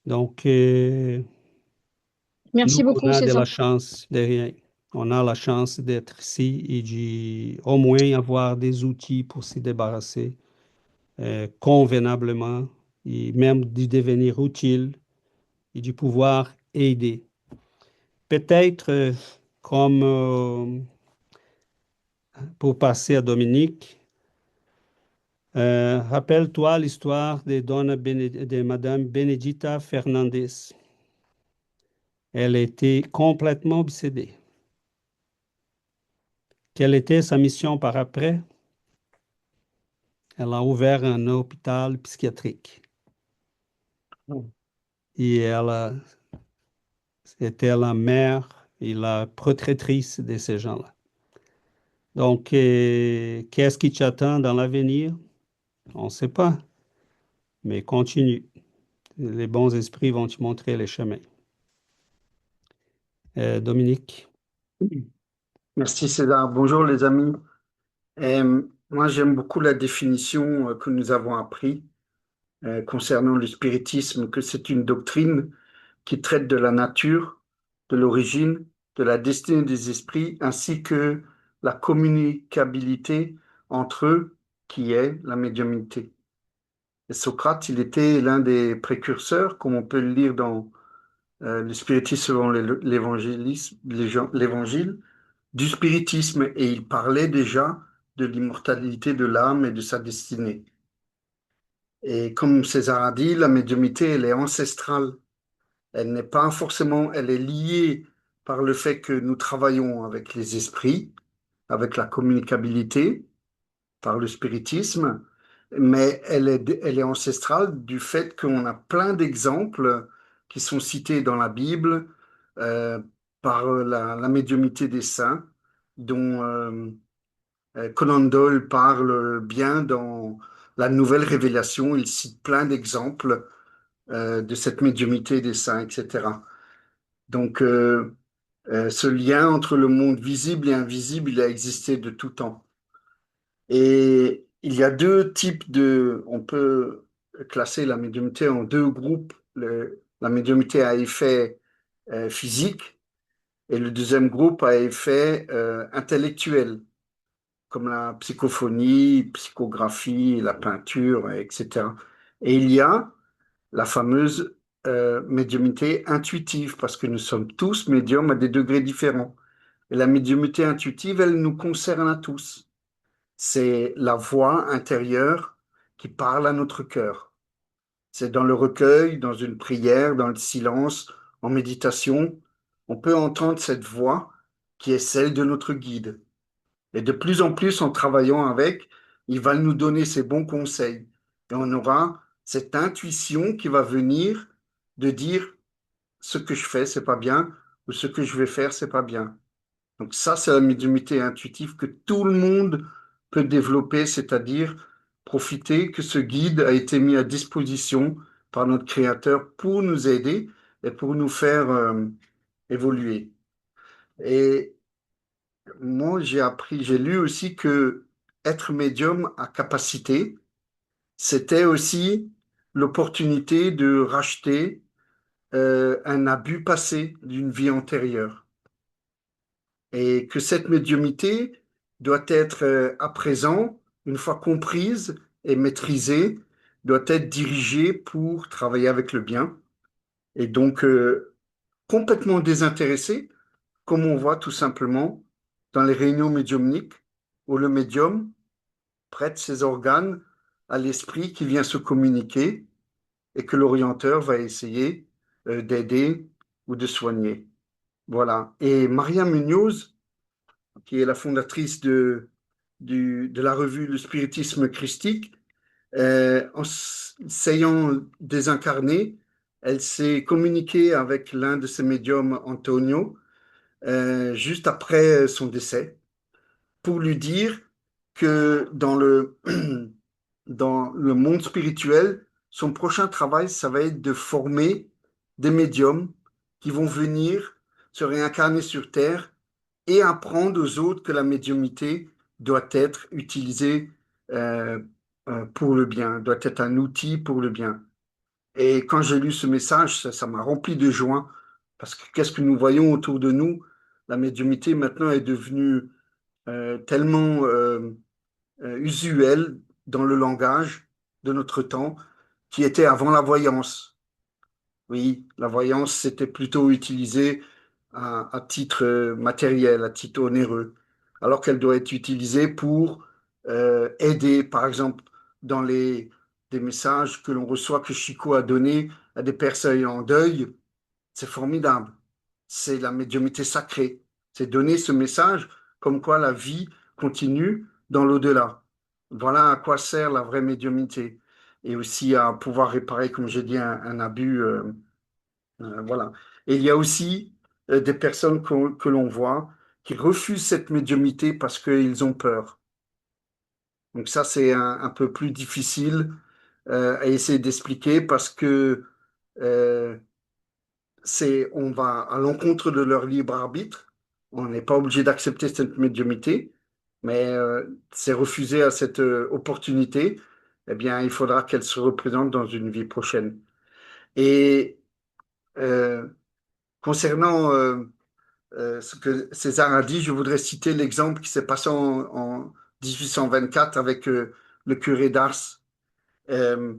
Donc, nous, Merci on beaucoup, a de la César. chance de rien. On a la chance d'être ici et au moins avoir des outils pour s'y débarrasser convenablement et même de devenir utile et de pouvoir aider. Peut-être comme pour passer à Dominique, rappelle-toi l'histoire de Madame Benedita Fernandez. Elle était complètement obsédée. Quelle était sa mission par après? Elle a ouvert un hôpital psychiatrique et était la mère et la protectrice de ces gens-là. Donc, qu'est-ce qui t'attend dans l'avenir? On ne sait pas, mais continue. Les bons esprits vont te montrer les chemins. Dominique? Merci César. Bonjour les amis. Moi j'aime beaucoup la définition que nous avons appris concernant le spiritisme, que c'est une doctrine qui traite de la nature, de l'origine, de la destinée des esprits, ainsi que la communicabilité entre eux, qui est la médiumnité. Et Socrate, il était l'un des précurseurs, comme on peut le lire dans le spiritisme selon l'évangile, du spiritisme, et il parlait déjà de l'immortalité de l'âme et de sa destinée. Et comme César a dit, la médiumnité, elle est ancestrale. Elle n'est pas forcément, elle est liée par le fait que nous travaillons avec les esprits, avec la communicabilité, par le spiritisme, mais elle est ancestrale du fait qu'on a plein d'exemples qui sont cités dans la Bible euh, par la médiumnité des saints, dont Conan Doyle parle bien dans la Nouvelle Révélation. Il cite plein d'exemples de cette médiumnité des saints, etc. Donc, ce lien entre le monde visible et invisible, il a existé de tout temps. Et il y a deux types on peut classer la médiumnité en deux groupes. La médiumnité à effet physique et le deuxième groupe à effet intellectuel, comme la psychophonie, psychographie, la peinture, etc. Et il y a la fameuse médiumnité intuitive, parce que nous sommes tous médiums à des degrés différents. Et la médiumnité intuitive, elle nous concerne à tous. C'est la voix intérieure qui parle à notre cœur. C'est dans le recueil, dans une prière, dans le silence, en méditation, on peut entendre cette voix qui est celle de notre guide. Et de plus en plus, en travaillant avec, il va nous donner ses bons conseils. Et on aura cette intuition qui va venir de dire ce que je fais, c'est pas bien, ou ce que je vais faire, c'est pas bien. Donc ça, c'est la médiumnité intuitive que tout le monde peut développer, c'est-à-dire profiter que ce guide a été mis à disposition par notre Créateur pour nous aider et pour nous faire évoluer. Et moi, j'ai lu aussi que être médium à capacité, c'était aussi l'opportunité de racheter un abus passé d'une vie antérieure. Et que cette médiumnité doit être à présent, une fois comprise et maîtrisée, doit être dirigée pour travailler avec le bien. Et donc complètement désintéressée, comme on voit tout simplement dans les réunions médiumniques, où le médium prête ses organes à l'esprit qui vient se communiquer et que l'orienteur va essayer d'aider ou de soigner. Voilà. Et Maria Munoz, qui est la fondatrice de la revue Le Spiritisme Christique, en s'ayant désincarnée, elle s'est communiquée avec l'un de ses médiums, Antonio, juste après son décès, pour lui dire que dans le monde spirituel, son prochain travail, ça va être de former des médiums qui vont venir se réincarner sur Terre et apprendre aux autres que la médiumnité doit être utilisée euh, pour le bien, doit être un outil pour le bien. Et quand j'ai lu ce message, ça m'a rempli de joie, parce que qu'est-ce que nous voyons autour de nous? La médiumnité maintenant est devenue tellement usuelle dans le langage de notre temps, qui était avant la voyance. Oui, la voyance, c'était plutôt utilisé à titre matériel, à titre onéreux, alors qu'elle doit être utilisée pour aider, par exemple, dans des messages que l'on reçoit, que Chico a donnés à des personnes en deuil. C'est formidable. C'est la médiumnité sacrée. C'est donner ce message comme quoi la vie continue dans l'au-delà. Voilà à quoi sert la vraie médiumnité. Et aussi à pouvoir réparer, comme j'ai dit, un abus. Voilà. Et il y a aussi des personnes que l'on voit qui refusent cette médiumnité parce qu'ils ont peur. Donc ça, c'est un peu plus difficile à essayer d'expliquer parce que euh, on va à l'encontre de leur libre arbitre. On n'est pas obligé d'accepter cette médiumnité, mais c'est refuser à cette opportunité. Eh bien, il faudra qu'elle se représente dans une vie prochaine. Et euh, concernant ce que César a dit, je voudrais citer l'exemple qui s'est passé en 1824 avec le curé d'Ars. Euh,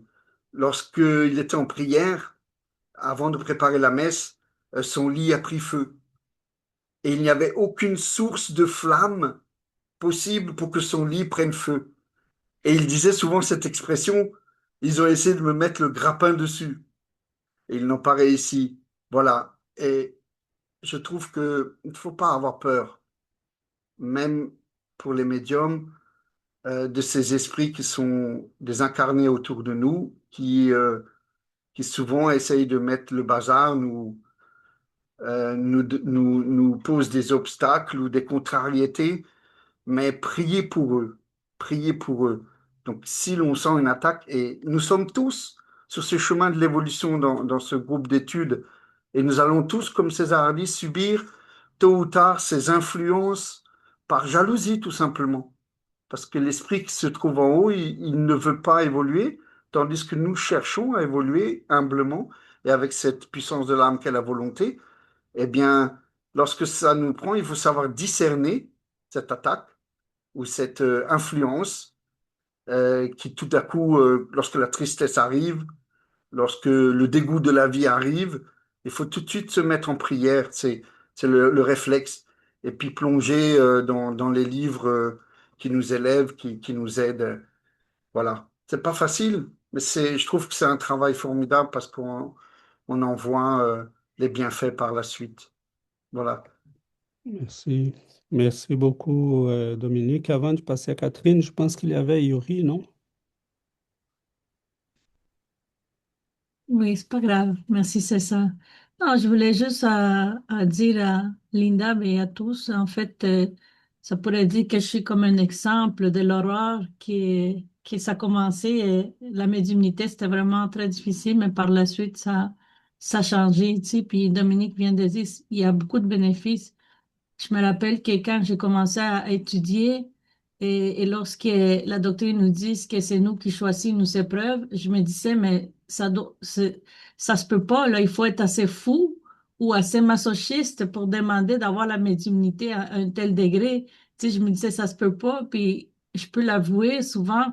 Lorsqu'il était en prière, avant de préparer la messe, son lit a pris feu. Et il n'y avait aucune source de flamme possible pour que son lit prenne feu. Et il disait souvent cette expression, ils ont essayé de me mettre le grappin dessus. Et ils n'ont pas réussi. Voilà. Et je trouve qu'il ne faut pas avoir peur, même pour les médiums, de ces esprits qui sont désincarnés autour de nous, qui souvent essayent de mettre le bazar, nous posent des obstacles ou des contrariétés, mais priez pour eux, priez pour eux. Donc, si l'on sent une attaque, et nous sommes tous sur ce chemin de l'évolution dans ce groupe d'études, et nous allons tous, comme César a dit, subir tôt ou tard ces influences par jalousie, tout simplement. Parce que l'esprit qui se trouve en haut, il ne veut pas évoluer, tandis que nous cherchons à évoluer humblement et avec cette puissance de l'âme qu'est la volonté. Eh bien, lorsque ça nous prend, il faut savoir discerner cette attaque ou cette influence qui tout à coup, lorsque la tristesse arrive, lorsque le dégoût de la vie arrive, il faut tout de suite se mettre en prière, c'est le réflexe, et puis plonger dans les livres qui nous élèvent, qui nous aident. Voilà. C'est pas facile, mais je trouve que c'est un travail formidable parce qu'on en voit les bienfaits par la suite. Voilà. Merci. Merci beaucoup, Dominique. Avant de passer à Catherine, je pense qu'il y avait Yuri, non? Oui, c'est pas grave. Merci, c'est ça. Non, je voulais juste dire à Linda et à tous, en fait, ça pourrait dire que je suis comme un exemple de l'horreur qui ça a commencé. Et la médiumnité, c'était vraiment très difficile, mais par la suite, ça a changé, tu sais. Puis Dominique vient de dire, il y a beaucoup de bénéfices. Je me rappelle que quand j'ai commencé à étudier et lorsque la doctrine nous dit que c'est nous qui choisissons nos épreuves, je me disais, mais ça se peut pas, là, il faut être assez fou ou assez masochiste pour demander d'avoir la médiumnité à un tel degré. Tu sais, je me disais, ça se peut pas, puis je peux l'avouer, souvent,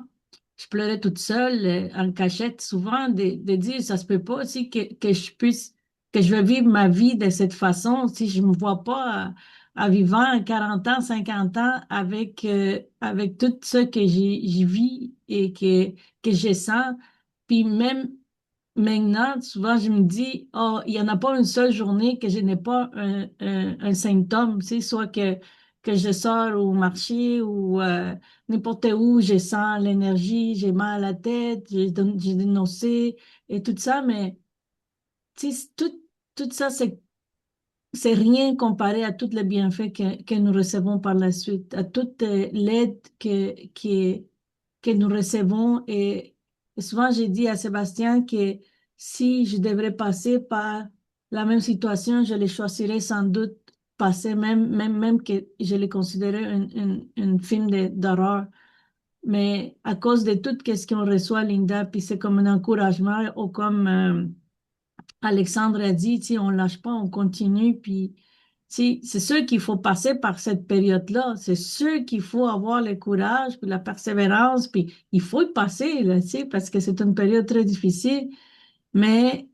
je pleurais toute seule, en cachette, souvent, de dire, ça se peut pas aussi que je puisse, que je vais vivre ma vie de cette façon, si je me vois pas en vivant 40 ans, 50 ans avec tout ce que j'y vis et que je sens. Puis même maintenant, souvent, je me dis, oh, il n'y en a pas une seule journée que je n'ai pas un symptôme, tu sais, soit que je sors au marché ou n'importe où, je sens l'énergie, j'ai mal à la tête, j'ai des nausées et tout ça, mais tu sais, tout ça, c'est rien comparé à tous les bienfaits que nous recevons par la suite, à toute l'aide que nous recevons. Et souvent, j'ai dit à Sébastien que si je devrais passer par la même situation, je les choisirais sans doute passer, même que je les considérais un film d'horreur. Mais à cause de tout ce qu'on reçoit, Linda, puis c'est comme un encouragement, ou comme Alexandre a dit, tu sais, on lâche pas, on continue, puis tu sais, c'est sûr qu'il faut passer par cette période-là, c'est sûr qu'il faut avoir le courage, puis la persévérance, puis il faut y passer, là, tu sais, parce que c'est une période très difficile, mais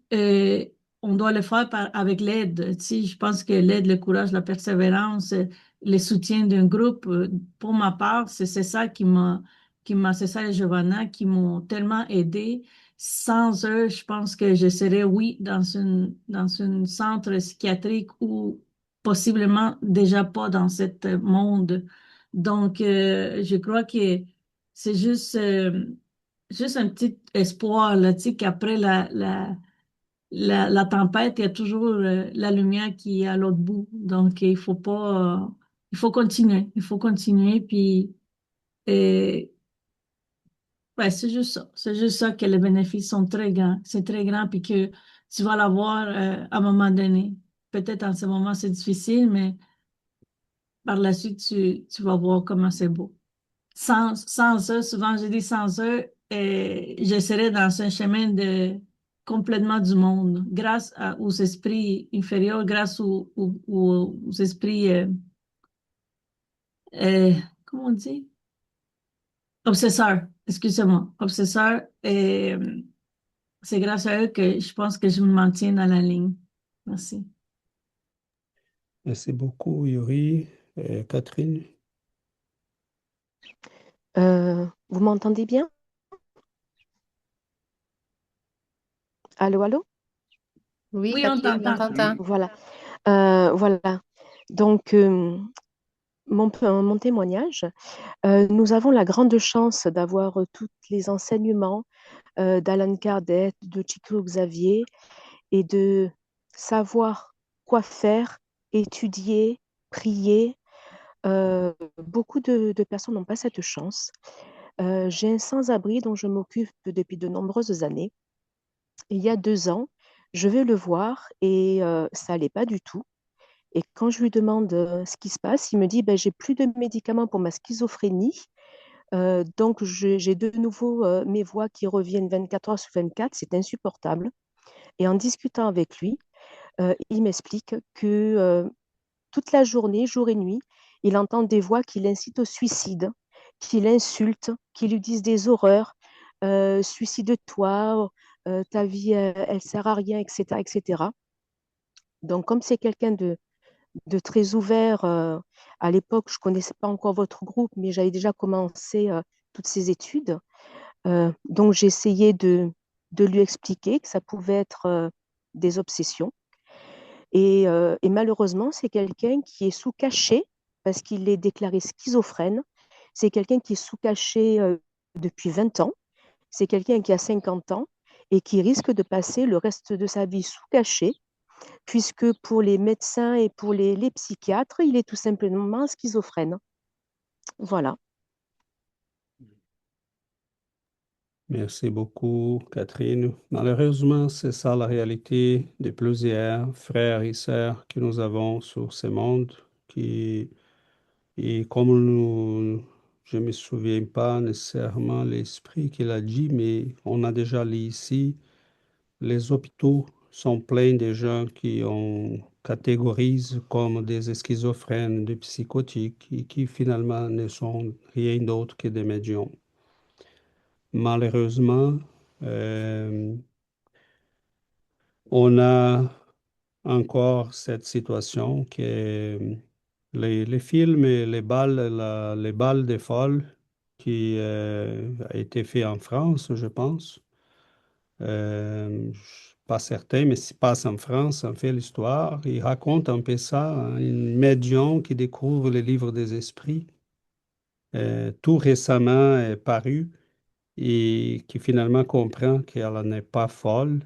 on doit le faire avec l'aide. Tu sais, je pense que l'aide, le courage, la persévérance, le soutien d'un groupe, pour ma part, c'est ça c'est ça et Giovanna qui m'ont tellement aidé. Sans eux, je pense que je serais, oui, dans un centre psychiatrique ou possiblement déjà pas dans ce monde. Donc, je crois que c'est juste un petit espoir, là, tu sais, qu'après la tempête, il y a toujours la lumière qui est à l'autre bout. Donc, il faut pas, il faut continuer. Il faut continuer. Puis, et, ouais, c'est juste ça. C'est juste ça que les bénéfices sont très grands. C'est très grand, puis que tu vas l'avoir à un moment donné. Peut-être en ce moment, c'est difficile, mais par la suite, tu vas voir comment c'est beau. Sans eux, souvent je dis sans eux, je serais dans un chemin de complètement du monde, aux esprits inférieurs, grâce aux esprits, euh, comment on dit? Obsesseurs, excusez-moi, obsesseurs. Et c'est grâce à eux que je pense que je me maintiens dans la ligne. Merci. Merci beaucoup, Yuri. Catherine? Vous m'entendez bien? Allô, allô? Oui, Oui, on Catherine, on t'entend. t'entend. Oui, Voilà. Voilà. Donc, mon témoignage, nous avons la grande chance d'avoir tous les enseignements d'Alan Kardec, de Chico Xavier, et de savoir quoi faire, étudier, prier. Beaucoup de personnes n'ont pas cette chance. J'ai un sans-abri dont je m'occupe depuis de nombreuses années. Il y a 2 ans, je vais le voir et ça n'allait pas du tout. Et quand je lui demande ce qui se passe, il me dit, ben, j'ai plus de médicaments pour ma schizophrénie. Donc, j'ai de nouveau mes voix qui reviennent 24 heures sur 24. C'est insupportable. Et en discutant avec lui, il m'explique que toute la journée, jour et nuit, il entend des voix qui l'incitent au suicide, qui l'insultent, qui lui disent des horreurs, suicide-toi, ta vie, elle sert à rien, etc., etc. Donc, comme c'est quelqu'un de très ouvert, à l'époque, je ne connaissais pas encore votre groupe, mais j'avais déjà commencé toutes ces études. Donc, j'ai essayé de lui expliquer que ça pouvait être des obsessions. Et malheureusement, c'est quelqu'un qui est sous cachet parce qu'il est déclaré schizophrène. C'est quelqu'un qui est sous cachet depuis 20 ans. C'est quelqu'un qui a 50 ans et qui risque de passer le reste de sa vie sous cachet, puisque pour les médecins et pour les psychiatres, il est tout simplement schizophrène. Voilà. Merci beaucoup, Catherine. Malheureusement, c'est ça la réalité de plusieurs frères et sœurs que nous avons sur ce monde et comme je me souviens pas nécessairement l'esprit qu'il a dit, mais on a déjà lu ici, les hôpitaux sont pleins de gens qui on catégorise comme des schizophrènes, des psychotiques et qui finalement ne sont rien d'autre que des médiums. Malheureusement, euh, on a encore cette situation que les films et les balles, les balles de folle qui a été fait en France, je pense. Je suis pas certain, mais c'est passe en France, en fait l'histoire. Il raconte un peu ça, hein, une médium qui découvre le livre des esprits, tout récemment paru, et qui finalement comprend qu'elle n'est pas folle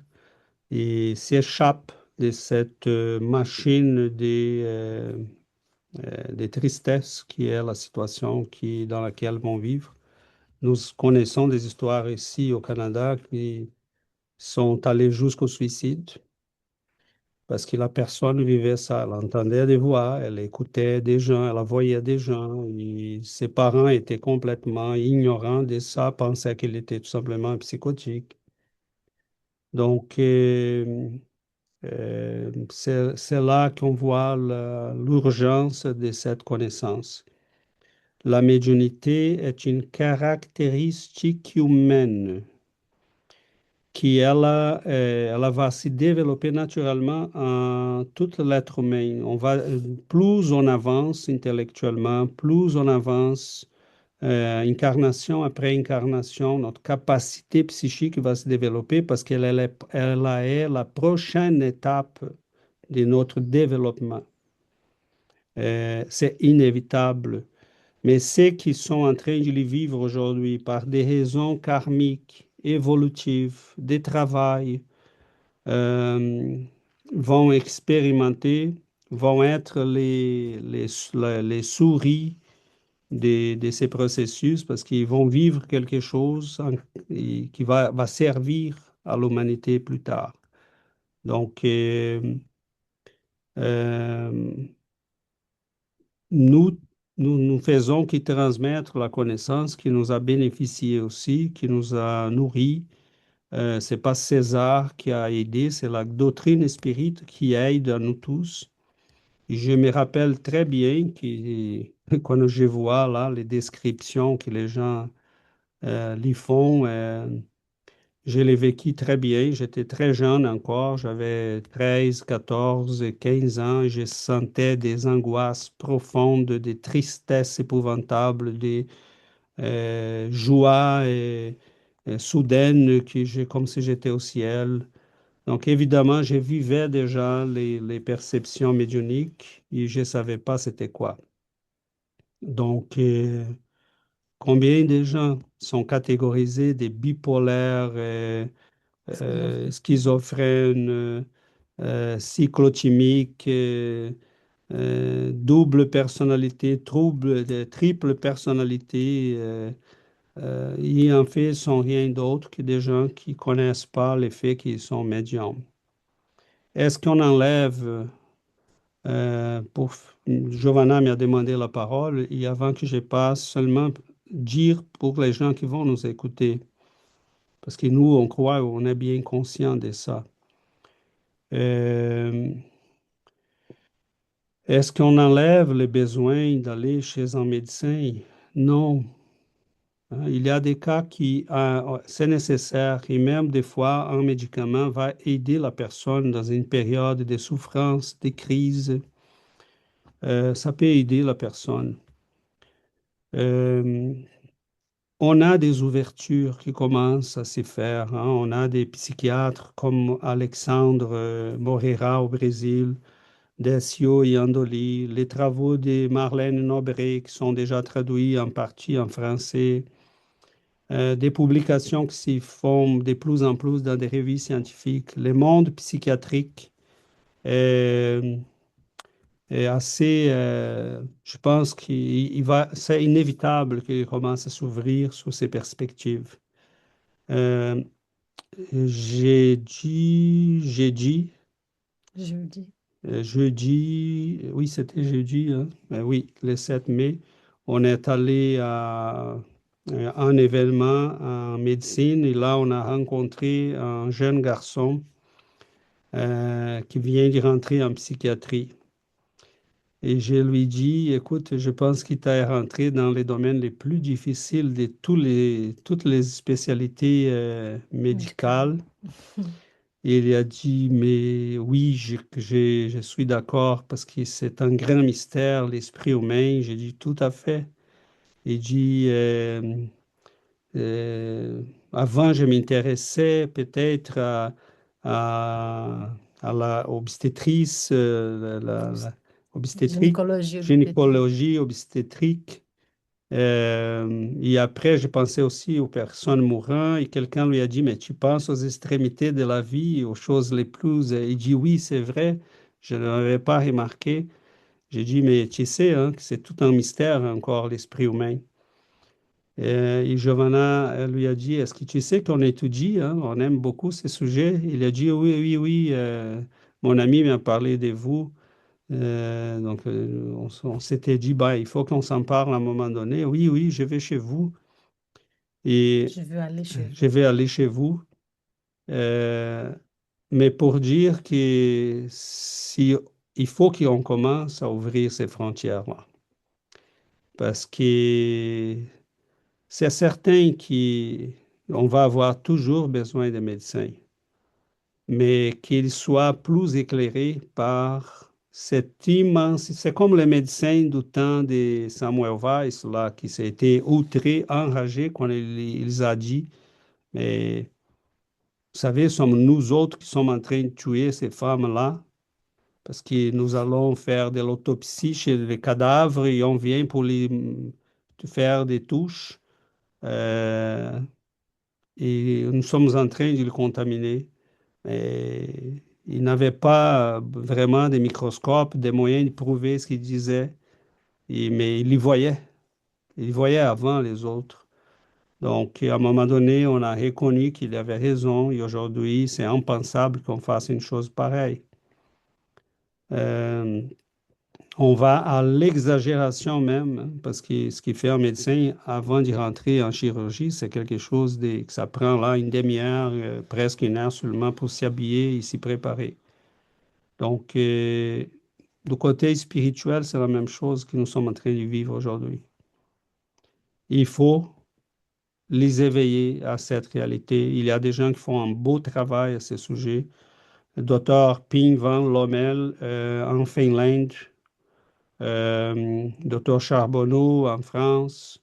et s'échappe de cette machine des tristesses qui est la situation dans laquelle vont vivre. Nous connaissons des histoires ici au Canada qui sont allées jusqu'au suicide. parce que la personne vivait ça. Elle entendait des voix, elle écoutait des gens, elle voyait des gens. Et ses parents étaient complètement ignorants de ça, pensaient qu'il était tout simplement psychotique. Donc, c'est là qu'on voit l'urgence de cette connaissance. La médiumnité est une caractéristique humaine elle va se développer naturellement en tout l'être humain. Plus on avance intellectuellement, plus on avance incarnation après incarnation, notre capacité psychique va se développer parce elle est la prochaine étape de notre développement. C'est inévitable. Mais ceux qui sont en train de le vivre aujourd'hui par des raisons karmiques, évolutives, de travail, euh, vont expérimenter, vont être les souris de ces processus parce qu'ils vont vivre quelque chose qui va servir à l'humanité plus tard. Donc, euh, nous, nous faisons que transmettre la connaissance qui nous a bénéficié aussi, qui nous a nourris. C'est pas César qui a aidé, c'est la doctrine spirite qui aide à nous tous. Je me rappelle très bien que quand je vois là les descriptions que les gens lui font, je l'ai vécu très bien. J'étais très jeune encore, j'avais 13, 14, 15 ans. Et je sentais des angoisses profondes, des tristesses épouvantables, des joies soudaines comme si j'étais au ciel. Donc évidemment, je vivais déjà les perceptions médiumniques et je ne savais pas c'était quoi. Donc, combien de gens sont catégorisés des bipolaires, schizophrènes, cyclotimiques, double personnalité, triple personnalité, et en fait, sont rien d'autre que des gens qui connaissent pas les faits qu'ils sont médiums. Est-ce qu'on enlève, pour, Giovanna m'a demandé la parole, et avant que je passe, seulement dire pour les gens qui vont nous écouter, parce que nous, on croit, on est bien conscient de ça. Euh, Est-ce qu'on enlève le besoin d'aller chez un médecin? Non. Hein, il y a des cas qui, c'est nécessaire et même des fois, un médicament va aider la personne dans une période de souffrance, de crise. Ça peut aider la personne. Euh, on a des ouvertures qui commencent à se faire. Hein. On a des psychiatres comme Alexandre Moreira au Brésil, Decio Iandoli, les travaux de Marlène Nobré qui sont déjà traduits en partie en français, des publications qui s'y font de plus en plus dans des revues scientifiques. Le monde psychiatrique est, est assez, je pense c'est inévitable qu'il commence à s'ouvrir sous ces perspectives. Euh, j'ai dit, Jeudi. jeudi, oui, c'était jeudi, hein? Oui, le 7 mai, on est allé à un événement en médecine et là, on a rencontré un jeune garçon qui vient de rentrer en psychiatrie. Et je lui dis, écoute, je pense qu'il t'a rentré dans les domaines les plus difficiles de toutes les spécialités médicales. Et il a dit, mais oui, je suis d'accord parce que c'est un grand mystère, l'esprit humain. J'ai dit, tout à fait. Il dit, euh, avant, je m'intéressais peut-être à la obstétrice, obstétrique, Gynécologie obstétrique. gynécologie, obstétrique. Et après, je pensais aussi aux personnes mourant et quelqu'un lui a dit, mais tu penses aux extrémités de la vie, aux choses les plus... Il dit, oui, c'est vrai, je ne l'avais pas remarqué. J'ai dit, mais tu sais, hein, que c'est tout un mystère encore, l'esprit humain. Et Giovanna lui a dit, est-ce que tu sais qu'on étudie, hein, on aime beaucoup ces sujets? Il a dit, oui, oui, oui, mon ami m'a parlé de vous. On s'était dit, bah, il faut qu'on s'en parle à un moment donné. Oui, oui, je vais chez vous et Je veux aller chez je vous. vais aller chez vous. Euh, mais pour dire que si, il faut qu'on commence à ouvrir ces frontières-là. Parce que c'est certain qu'on va avoir toujours besoin de médecins, mais qu'ils soient plus éclairés par cet immense... C'est comme les médecins du temps de Samuel Weiss, là, qui s'était outré, enragé quand il a dit, mais vous savez, sommes nous autres qui sommes en train de tuer ces femmes-là, parce que nous allons faire de l'autopsie chez les cadavres et on vient pour les faire des touches. Euh, et nous sommes en train de le contaminer. Et il n'avait pas vraiment des microscopes, des moyens de prouver ce qu'il disait, mais il y voyait. Il y voyait avant les autres. Donc, à un moment donné, on a reconnu qu'il avait raison et aujourd'hui, c'est impensable qu'on fasse une chose pareille. Euh, on va à l'exagération même, hein, parce que ce qu'il fait un médecin avant d'y rentrer en chirurgie, c'est quelque chose que ça prend là une demi-heure, presque une heure seulement pour s'y habiller et s'y préparer. Donc, du côté spirituel, c'est la même chose que nous sommes en train de vivre aujourd'hui. Il faut les éveiller à cette réalité. Il y a des gens qui font un beau travail à ce sujet. Le docteur Ping Van Lommel en Finlande, docteur Charbonneau en France,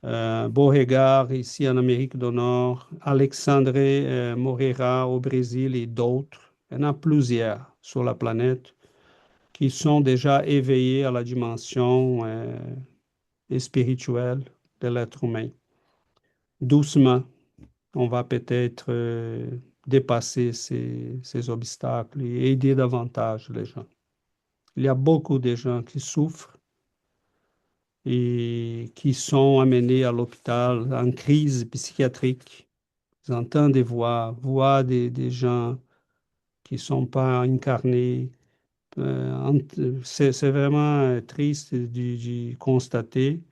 Beauregard ici en Amérique du Nord, Alexandre Moreira au Brésil et d'autres. Il y en a plusieurs sur la planète qui sont déjà éveillés à la dimension spirituelle de l'être humain. Doucement, on va peut-être dépasser ces obstacles et aider davantage les gens. Il y a beaucoup de gens qui souffrent et qui sont amenés à l'hôpital en crise psychiatrique. Ils entendent des voix des gens qui ne sont pas incarnés. C'est vraiment triste de constater.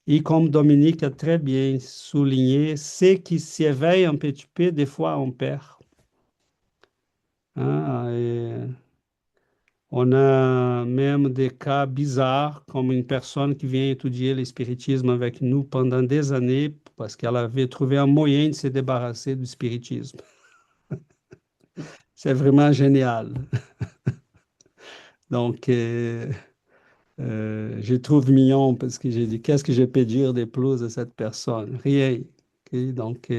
Et comme Dominique a très bien souligné, ceux qui s'éveillent un petit peu, des fois, on perd. Hein, et on a même des cas bizarres, comme une personne qui vient étudier le spiritisme avec nous pendant des années parce qu'elle avait trouvé un moyen de se débarrasser du spiritisme. C'est vraiment génial. Donc, je trouve mignon parce que j'ai dit, qu'est-ce que je peux dire de plus à cette personne? Rien. Ok. Donc,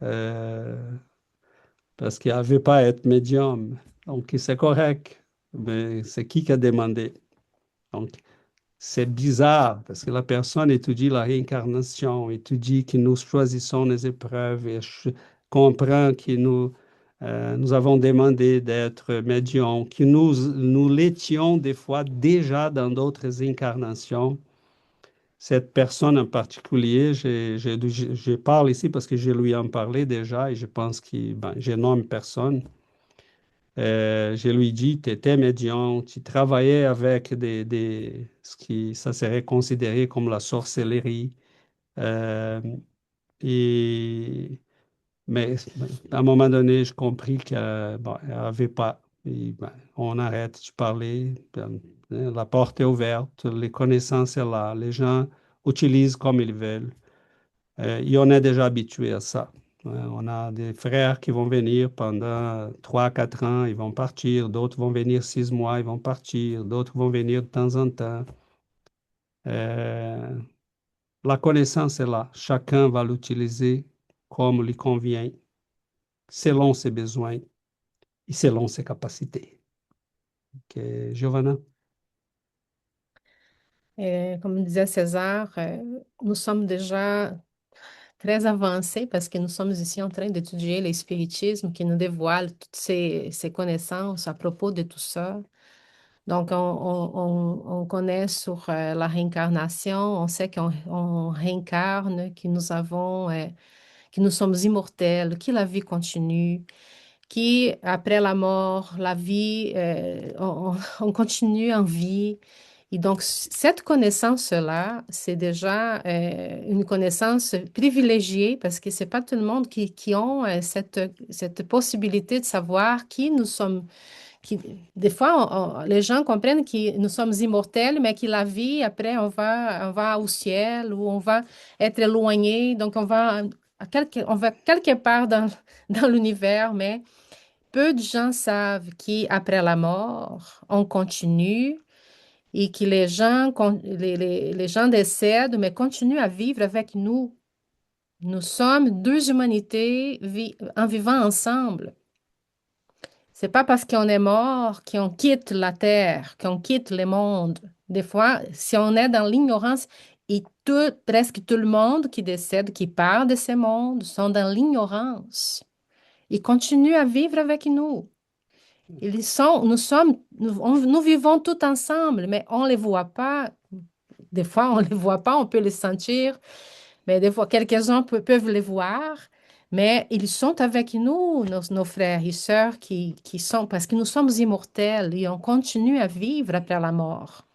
euh, parce qu'il n'avait pas à être médium. Donc, c'est correct. Mais c'est qui a demandé? Donc, c'est bizarre parce que la personne étudie la réincarnation, étudie que nous choisissons les épreuves et comprend que nous avons demandé d'être médiums, que nous l'étions des fois déjà dans d'autres incarnations. Cette personne en particulier, je parle ici parce que je lui en parlé déjà et je pense que je nomme personne. Je lui dis, tu étais médium, tu travaillais avec ce qui ça serait considéré comme la sorcellerie. Euh, et, mais à un moment donné, j'ai compris qu'elle n'avait pas. Et, on arrête de parler, la porte est ouverte, les connaissances sont là, les gens utilisent comme ils veulent. Et on est déjà habitué à ça. On a des frères qui vont venir pendant 3, 4 ans, ils vont partir. D'autres vont venir 6 mois, ils vont partir. D'autres vont venir de temps en temps. Euh, la connaissance est là. Chacun va l'utiliser comme lui convient, selon ses besoins et selon ses capacités. Ok, Giovanna? Et comme disait César, nous sommes déjà très avancés parce que nous sommes ici en train d'étudier le spiritisme qui nous dévoile toutes ces connaissances à propos de tout ça. Donc, on connaît sur la réincarnation, on sait qu'on réincarne, que nous sommes immortels, que la vie continue, qui, après la mort, la vie, on continue en vie. Et donc, cette connaissance-là, c'est déjà une connaissance privilégiée parce que c'est pas tout le monde qui ont cette possibilité de savoir qui nous sommes. Des fois, les gens comprennent que nous sommes immortels, mais que la vie, après, on va au ciel ou on va être éloigné. Donc, on va quelque part dans l'univers, mais peu de gens savent qu'après la mort, on continue et que les gens décèdent, mais continuent à vivre avec nous. Nous sommes deux humanités en vivant ensemble. C'est pas parce qu'on est mort qu'on quitte la terre, qu'on quitte le monde. Des fois, si on est dans l'ignorance, et presque tout le monde qui décède, qui part de ce monde, sont dans l'ignorance. Ils continuent à vivre avec nous. Nous vivons tout ensemble, mais on ne les voit pas. Des fois, on ne les voit pas, on peut les sentir, mais des fois, quelques-uns peuvent les voir, mais ils sont avec nous, nos frères et sœurs qui sont, parce que nous sommes immortels et on continue à vivre après la mort.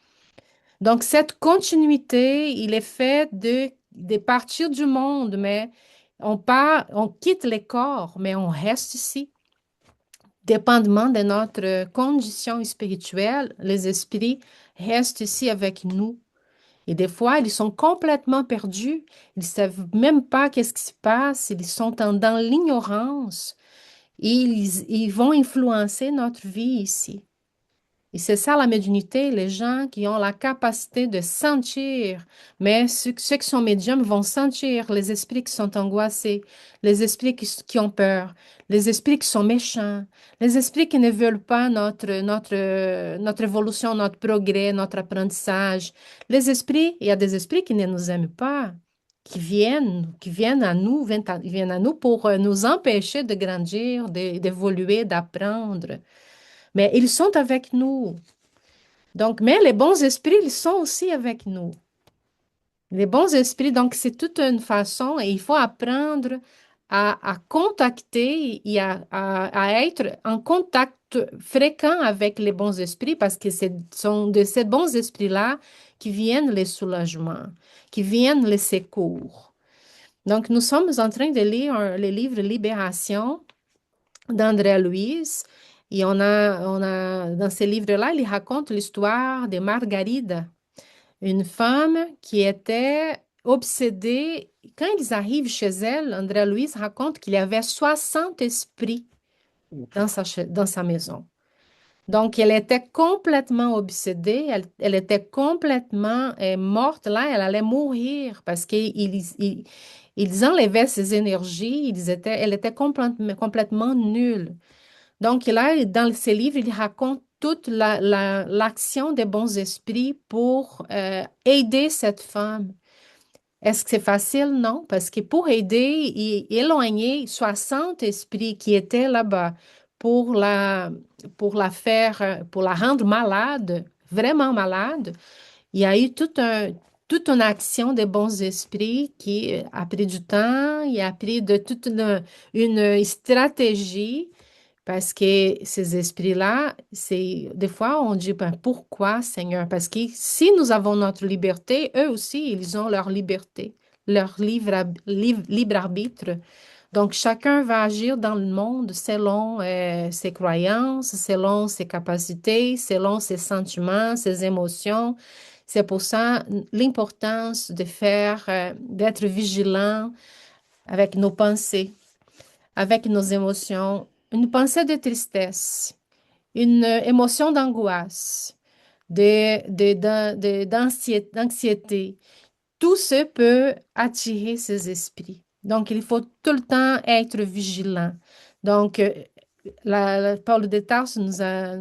Donc, cette continuité, il est fait de partir du monde, mais on quitte les corps, mais on reste ici. Dépendamment de notre condition spirituelle, les esprits restent ici avec nous. Et des fois, ils sont complètement perdus. Ils ne savent même pas qu'est-ce qui se passe. Ils sont dans l'ignorance. Et ils vont influencer notre vie ici. Et c'est ça la médiumnité, les gens qui ont la capacité de sentir, mais ceux qui sont médiums vont sentir les esprits qui sont angoissés, les esprits qui ont peur, les esprits qui sont méchants, les esprits qui ne veulent pas notre évolution, notre progrès, notre apprentissage. Les esprits, il y a des esprits qui ne nous aiment pas, qui viennent à nous pour nous empêcher de grandir, d'évoluer, d'apprendre. Mais ils sont avec nous. Donc, mais les bons esprits, ils sont aussi avec nous. Les bons esprits, donc c'est toute une façon et il faut apprendre à contacter et à être en contact fréquent avec les bons esprits parce que ce sont de ces bons esprits-là qui viennent les soulagements, qui viennent les secours. Donc, nous sommes en train de lire le livre Libération d'André Louise. Et dans ce livre-là, il raconte l'histoire de Margarida, une femme qui était obsédée. Quand ils arrivent chez elle, André Louise raconte qu'il y avait 60 esprits dans sa maison. Donc, elle était complètement obsédée, elle était complètement morte. Là, elle allait mourir parce qu'ils enlevaient ses énergies, elle était complètement nulle. Donc là, dans ces livres, il raconte toute l'action des bons esprits pour aider cette femme. Est-ce que c'est facile? Non, parce que pour aider et éloigner 60 esprits qui étaient là-bas pour pour la rendre malade, vraiment malade, il y a eu toute une action des bons esprits qui a pris du temps, il a pris toute une stratégie parce que ces esprits-là, des fois, on dit, ben, pourquoi, Seigneur? Parce que si nous avons notre liberté, eux aussi, ils ont leur liberté, leur libre arbitre. Donc, chacun va agir dans le monde selon ses croyances, selon ses capacités, selon ses sentiments, ses émotions. C'est pour ça l'importance d'être vigilant avec nos pensées, avec nos émotions, une pensée de tristesse, une émotion d'angoisse, d'anxiété. Tout ce peut attirer ces esprits. Donc, il faut tout le temps être vigilant. Donc, Paul de Tarse nous a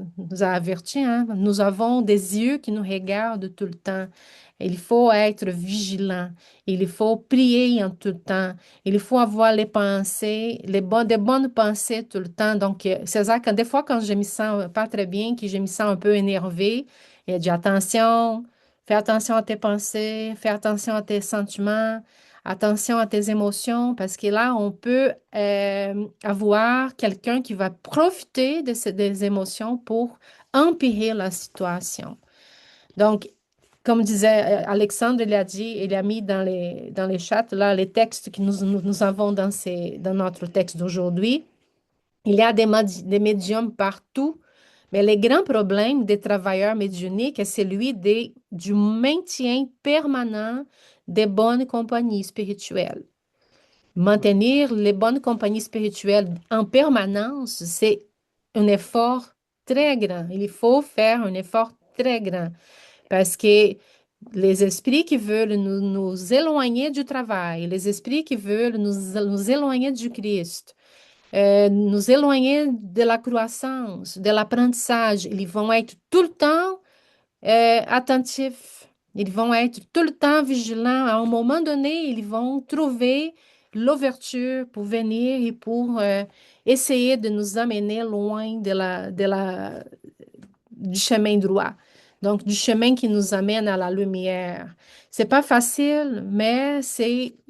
avertis, hein, nous avons des yeux qui nous regardent tout le temps. Il faut être vigilant. Il faut prier en tout temps. Il faut avoir les pensées, des bonnes pensées tout le temps. Donc, c'est ça que des fois, quand je me sens pas très bien, que je me sens un peu énervée, il dit attention, fais attention à tes pensées, fais attention à tes sentiments. Attention à tes émotions, parce que là, on peut avoir quelqu'un qui va profiter de des émotions pour empirer la situation. Donc, comme disait Alexandre, il a dit, il a mis dans les chats, là, les textes que nous avons dans notre texte d'aujourd'hui. Il y a des médiums partout, mais le grand problème des travailleurs médiumniques est celui du maintien permanent des bonnes compagnies spirituelles. Maintenir les bonnes compagnies spirituelles en permanence, c'est un effort très grand. Il faut faire un effort très grand parce que les esprits qui veulent nous éloigner du travail, les esprits qui veulent nous éloigner du Christ, nous éloigner de la croissance, de l'apprentissage, ils vont être tout le temps attentifs. Ils vont être tout le temps vigilants. À un moment donné, ils vont trouver l'ouverture pour venir et pour essayer de nous amener loin du chemin droit. Donc, du chemin qui nous amène à la lumière. C'est pas facile, mais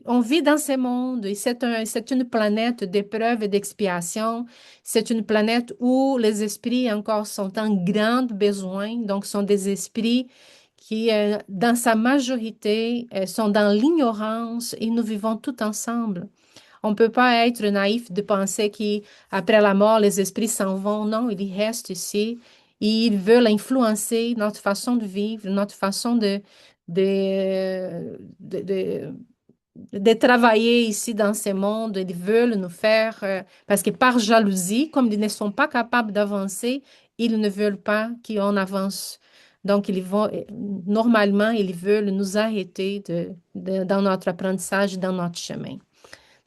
on vit dans ce monde et c'est une planète d'épreuves et d'expiation. C'est une planète où les esprits encore sont en grand besoin. Donc, sont des esprits qui, dans sa majorité, sont dans l'ignorance et nous vivons tout ensemble. On ne peut pas être naïf de penser qu'après la mort, les esprits s'en vont. Non, ils restent ici. Et ils veulent influencer notre façon de vivre, notre façon de, de, de travailler ici dans ce monde. Ils veulent nous faire, parce que par jalousie, comme ils ne sont pas capables d'avancer, ils ne veulent pas qu'on avance. Donc, normalement, ils veulent nous arrêter dans notre apprentissage, dans notre chemin.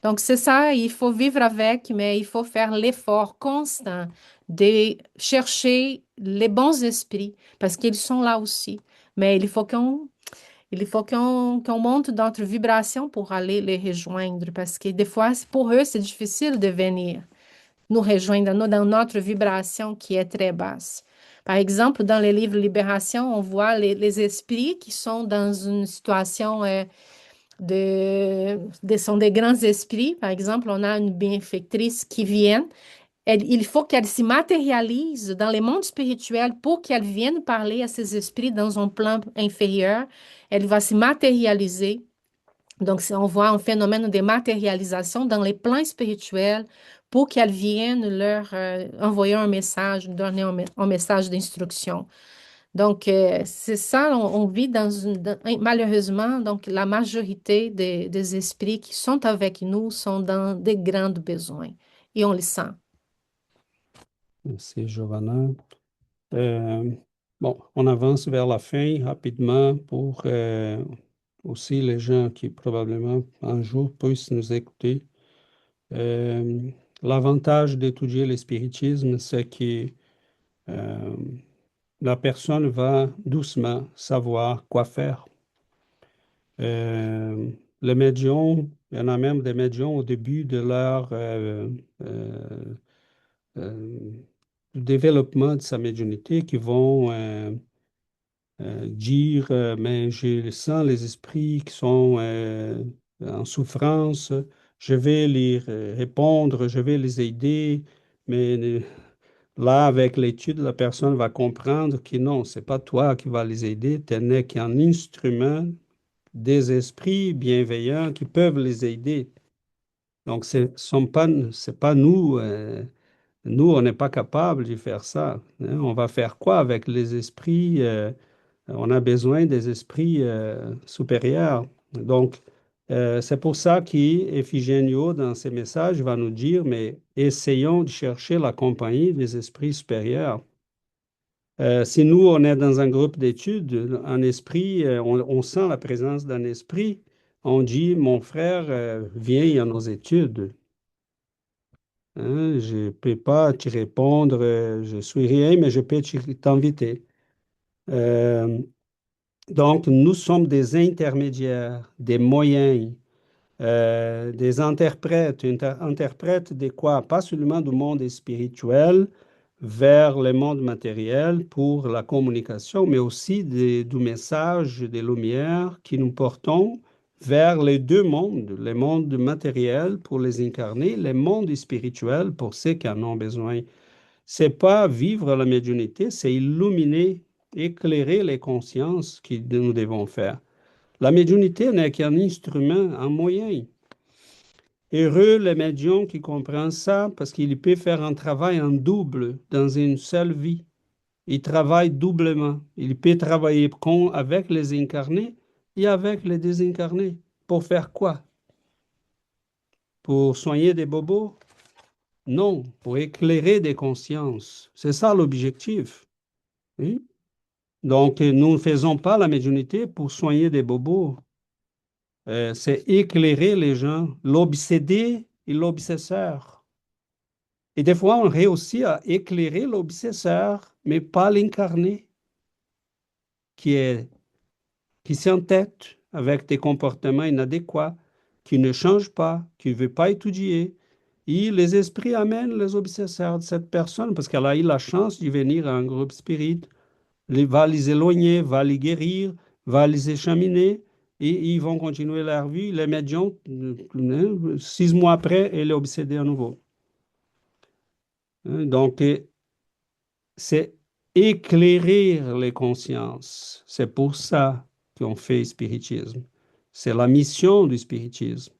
Donc, c'est ça, il faut vivre avec, mais il faut faire l'effort constant de chercher les bons esprits, parce qu'ils sont là aussi. Mais il faut qu'on monte notre vibration pour aller les rejoindre, parce que des fois, pour eux, c'est difficile de venir nous rejoindre dans notre vibration qui est très basse. Par exemple, dans les livres Libération, on voit les esprits qui sont dans une situation sont des grands esprits. Par exemple, on a une bienfaitrice qui vient. Il faut qu'elle s'y matérialise dans les mondes spirituels pour qu'elle vienne parler à ces esprits dans un plan inférieur. Elle va s'y matérialiser. Donc, on voit un phénomène de matérialisation dans les plans spirituels pour qu'elle vienne leur envoyer un message, donner un message d'instruction. Donc, c'est ça, on vit malheureusement, donc la majorité des esprits qui sont avec nous sont dans des grands besoins et on les sent. Merci, Giovanna. Bon, on avance vers la fin rapidement pour aussi les gens qui probablement un jour puissent nous écouter. L'avantage d'étudier le spiritisme, c'est que la personne va doucement savoir quoi faire. Les médiums, il y en a même des médiums au début de leur développement de sa médiumnité qui vont dire, mais je sens les esprits qui sont en souffrance, je vais les répondre, je vais les aider, mais là, avec l'étude, la personne va comprendre que non, c'est pas toi qui vas les aider, tu n'es qu'un instrument des esprits bienveillants qui peuvent les aider. Donc, c'est pas nous, nous, on n'est pas capable de faire ça, hein. On va faire quoi avec les esprits? On a besoin des esprits supérieurs. Donc, c'est pour ça qu'Ephigenio, dans ses messages, va nous dire, mais essayons de chercher la compagnie des esprits supérieurs. Si nous, on est dans un groupe d'études, un esprit, on sent la présence d'un esprit, on dit, mon frère, viens à nos études. Hein, je ne peux pas te répondre, je suis rien, mais je peux t'inviter. Donc, nous sommes des intermédiaires, des moyens, des interprètes. Interprètes de quoi? Pas seulement du monde spirituel vers le monde matériel pour la communication, mais aussi du message des lumières que nous portons vers les deux mondes, le monde matériel pour les incarnés, le monde spirituel pour ceux qui en ont besoin. C'est pas vivre la médiumnité, c'est illuminer, éclairer les consciences que nous devons faire. La médiumnité n'est qu'un instrument, un moyen. Heureux le médium qui comprend ça parce qu'il peut faire un travail en double dans une seule vie. Il travaille doublement. Il peut travailler avec les incarnés et avec les désincarnés. Pour faire quoi? Pour soigner des bobos? Non, pour éclairer des consciences. C'est ça l'objectif. Oui? Donc, nous ne faisons pas la médiumnité pour soigner des bobos. C'est éclairer les gens, l'obsédé et l'obsesseur. Et des fois, on réussit à éclairer l'obsesseur, mais pas l'incarné, qui est qui s'entête avec des comportements inadéquats, qui ne changent pas, qui ne veut pas étudier. Et les esprits amènent les obsesseurs de cette personne parce qu'elle a eu la chance de venir à un groupe spirit, va les éloigner, va les guérir, va les échaminer et ils vont continuer leur vie. Les médiums, 6 mois après, elle est obsédée à nouveau. Donc, c'est éclairer les consciences. C'est pour ça qu'on fait spiritisme. C'est la mission du spiritisme.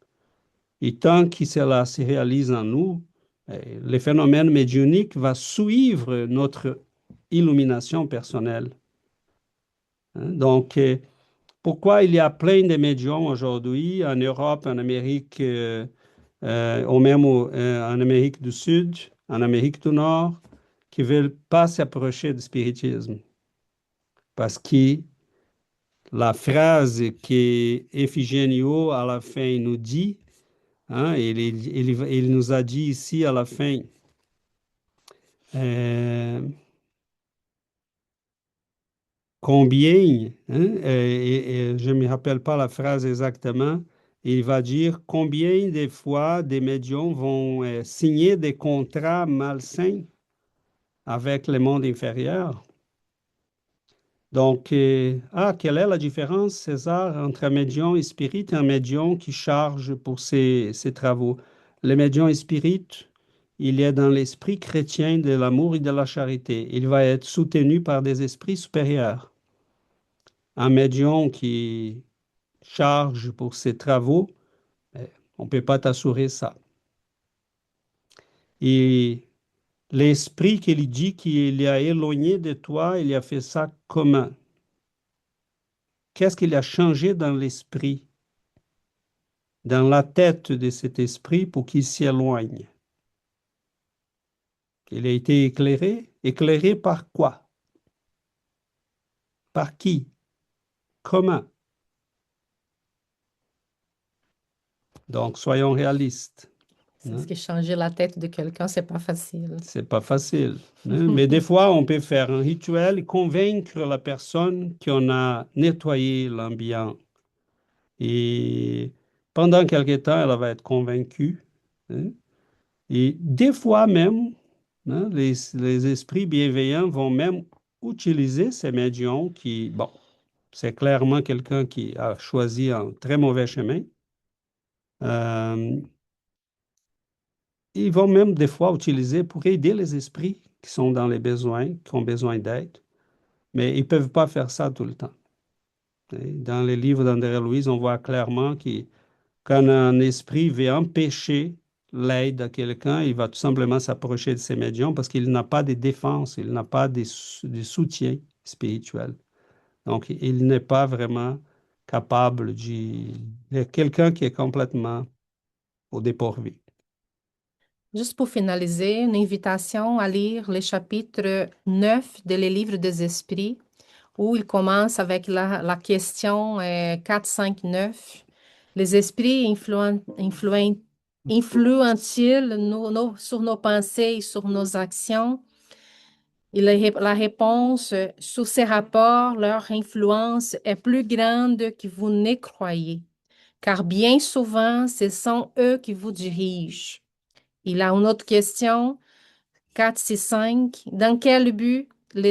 Et tant que cela se réalise en nous, le phénomène médiumnique va suivre notre illumination personnelle. Donc, pourquoi il y a plein de médiums aujourd'hui en Europe, en Amérique, ou même en Amérique du Sud, en Amérique du Nord, qui ne veulent pas s'approcher du spiritisme? Parce que la phrase que Ephigenio à la fin nous dit, hein, il nous a dit ici à la fin, combien, hein, et je ne me rappelle pas la phrase exactement, il va dire combien de fois des médiums vont signer des contrats malsains avec le monde inférieur. Donc, quelle est la différence, César, entre un médium et spirit et un médium qui charge pour ses travaux? Le médium spirit, il est dans l'esprit chrétien de l'amour et de la charité. Il va être soutenu par des esprits supérieurs. Un médium qui charge pour ses travaux, on ne peut pas t'assurer ça. Et l'esprit qui lui dit qu'il a éloigné de toi, il a fait ça comment? Qu'est-ce qu'il a changé dans l'esprit, dans la tête de cet esprit pour qu'il s'éloigne? Il a été éclairé. Éclairé par quoi? Par qui? Comment? Donc, soyons réalistes. C'est ce qui changer la tête de quelqu'un, c'est pas facile. C'est pas facile. Mais des fois, on peut faire un rituel et convaincre la personne qu'on a nettoyé l'ambiance. Et pendant quelque temps, elle va être convaincue. Hein. Et des fois même, hein, les esprits bienveillants vont même utiliser ces médiums qui, bon, c'est clairement quelqu'un qui a choisi un très mauvais chemin. Ils vont même des fois utiliser pour aider les esprits qui sont dans les besoins, qui ont besoin d'aide, mais ils ne peuvent pas faire ça tout le temps. Et dans les livres d'André Louise, on voit clairement que quand un esprit veut empêcher l'aide à quelqu'un, il va tout simplement s'approcher de ces médiums parce qu'il n'a pas de défense, il n'a pas de soutien spirituel. Donc, il n'est pas vraiment capable de quelqu'un qui est complètement au dépourvu. Juste pour finaliser, une invitation à lire le chapitre 9 de Le Livre des Esprits, où il commence avec la question 4, 5, 9. Les esprits influent-ils sur nos pensées et sur nos actions? Et la réponse, sur ces rapports, leur influence est plus grande que vous ne croyez, car bien souvent, ce sont eux qui vous dirigent. Il a une autre question, 4, 6, 5. Dans quel but les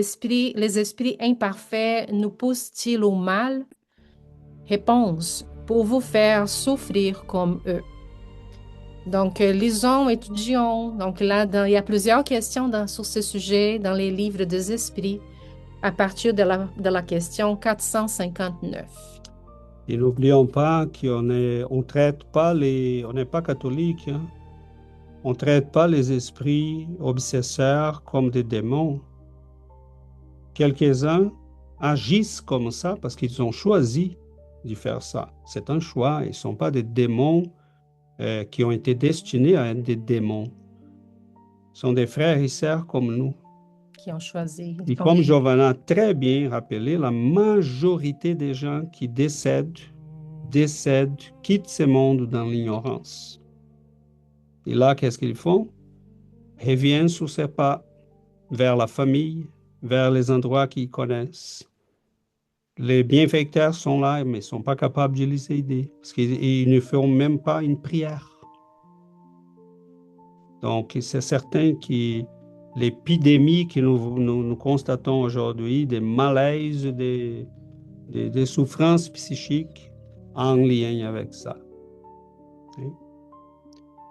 esprits imparfaits nous poussent-ils au mal? Réponse, pour vous faire souffrir comme eux. Donc, lisons, étudions. Donc là, il y a plusieurs questions sur ce sujet dans les livres des esprits à partir de la question 459. Et n'oublions pas on traite pas on n'est pas catholique, hein. On ne traite pas les esprits obsesseurs comme des démons. Quelques-uns agissent comme ça parce qu'ils ont choisi de faire ça. C'est un choix. Ils ne sont pas des démons qui ont été destinés à être des démons. Ce sont des frères et sœurs comme nous. Qui ont choisi. Et comme Giovanna a très bien rappelé, la majorité des gens qui décèdent, quittent ce monde dans l'ignorance. Et là, qu'est-ce qu'ils font? Reviennent sur ses pas vers la famille, vers les endroits qu'ils connaissent. Les bienfaiteurs sont là, mais ils ne sont pas capables de les aider, parce qu'ils ne font même pas une prière. Donc, c'est certain que l'épidémie que nous constatons aujourd'hui, des malaises, des souffrances psychiques, en lien avec ça.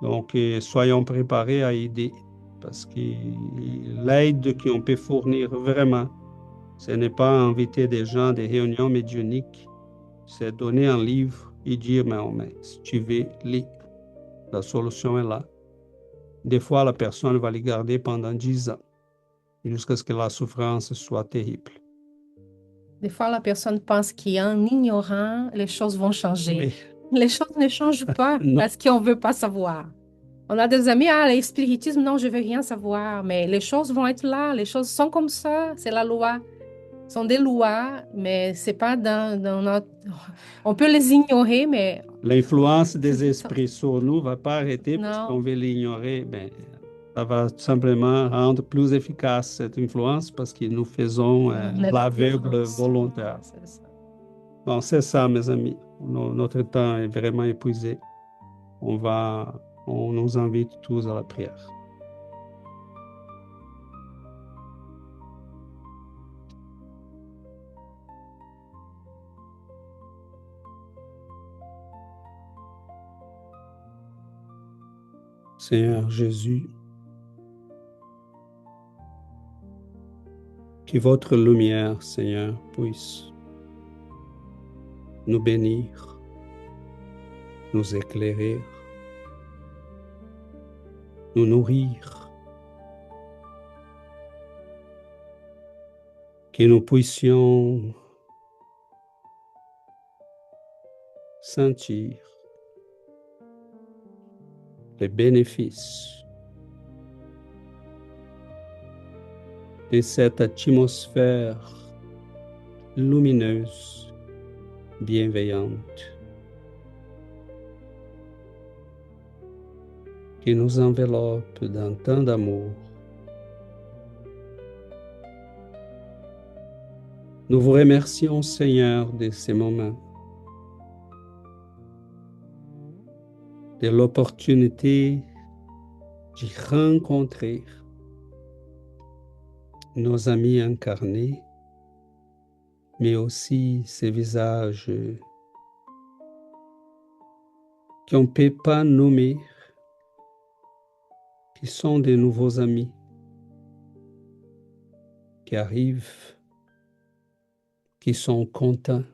Donc, soyons préparés à aider, parce que l'aide qu'on peut fournir vraiment, ce n'est pas inviter des gens à des réunions médiumniques, c'est donner un livre et dire, mais si tu veux, lis. La solution est là. Des fois, la personne va les garder pendant 10 ans, jusqu'à ce que la souffrance soit terrible. Des fois, la personne pense qu'en ignorant, les choses vont changer. Oui. Les choses ne changent pas parce qu'on ne veut pas savoir. On a des amis, le spiritisme, non, je ne veux rien savoir. Mais les choses vont être là, les choses sont comme ça, c'est la loi. Ce sont des lois, mais ce n'est pas dans notre... On peut les ignorer, mais... L'influence des esprits sur nous ne va pas arrêter parce Non. qu'on veut l'ignorer. Mais ça va simplement rendre plus efficace cette influence parce que nous faisons l'aveugle volontaire. C'est ça. Bon, c'est ça, mes amis. Notre temps est vraiment épuisé. On nous invite tous à la prière. Seigneur Jésus, que votre lumière, Seigneur, puisse nous bénir, nous éclairer, nous nourrir, que nous puissions sentir les bénéfices de cette atmosphère lumineuse, bienveillante, qui nous enveloppe d'un tant d'amour. Nous vous remercions, Seigneur, de ces moments, de l'opportunité de rencontrer nos amis incarnés, mais aussi ces visages qu'on ne peut pas nommer, qui sont de nouveaux amis, qui arrivent, qui sont contents,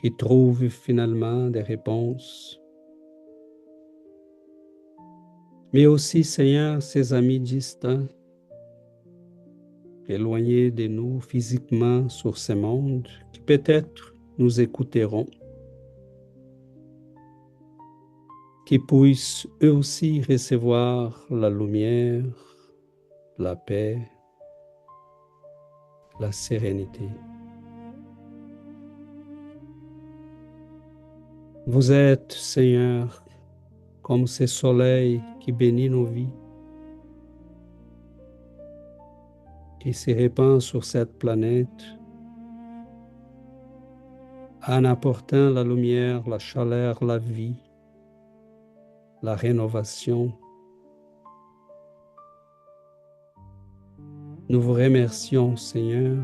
qui trouvent finalement des réponses. Mais aussi, Seigneur, ces amis distants, éloignés de nous physiquement sur ce monde, qui peut-être nous écouteront, qui puissent eux aussi recevoir la lumière, la paix, la sérénité. Vous êtes, Seigneur, comme ce soleil qui bénit nos vies, qui se répand sur cette planète en apportant la lumière, la chaleur, la vie, la rénovation. Nous vous remercions, Seigneur,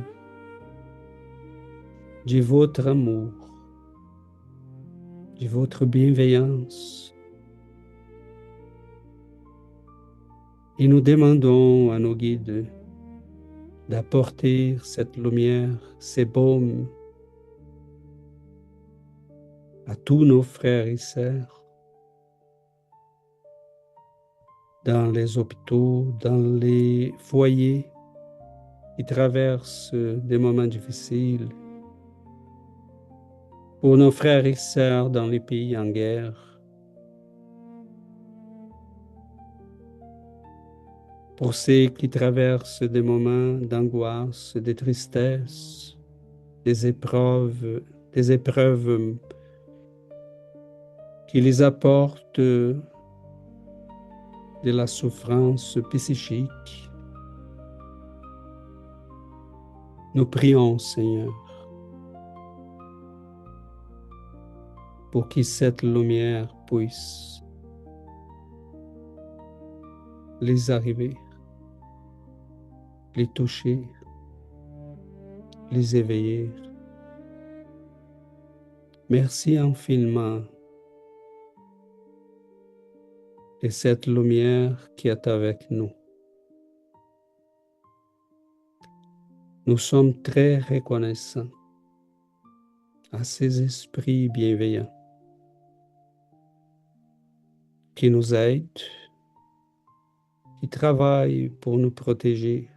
de votre amour de votre bienveillance. Et nous demandons à nos guides d'apporter cette lumière, ces baumes à tous nos frères et sœurs dans les hôpitaux, dans les foyers qui traversent des moments difficiles, pour nos frères et sœurs dans les pays en guerre, pour ceux qui traversent des moments d'angoisse, de tristesse, des épreuves qui les apportent de la souffrance psychique. Nous prions, Seigneur, pour que cette lumière puisse les arriver, les toucher, les éveiller. Merci infiniment de cette lumière qui est avec nous. Nous sommes très reconnaissants à ces esprits bienveillants qui nous aident, qui travaillent pour nous protéger,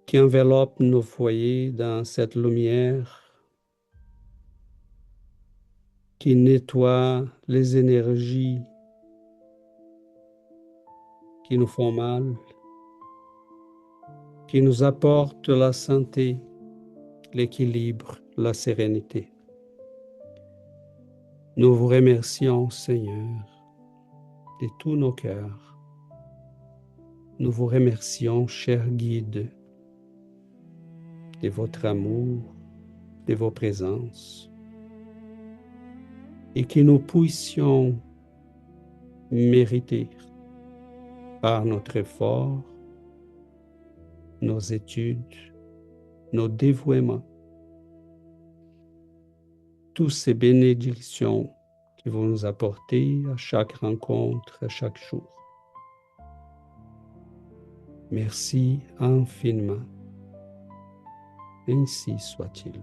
qui enveloppent nos foyers dans cette lumière, qui nettoie les énergies qui nous font mal, qui nous apporte la santé, l'équilibre, la sérénité. Nous vous remercions, Seigneur, de tous nos cœurs. Nous vous remercions, cher guide, de votre amour, de vos présences, et que nous puissions mériter par notre effort, nos études, nos dévouements, toutes ces bénédictions que vous nous apportez à chaque rencontre, à chaque jour. Merci infiniment. Ainsi soit-il.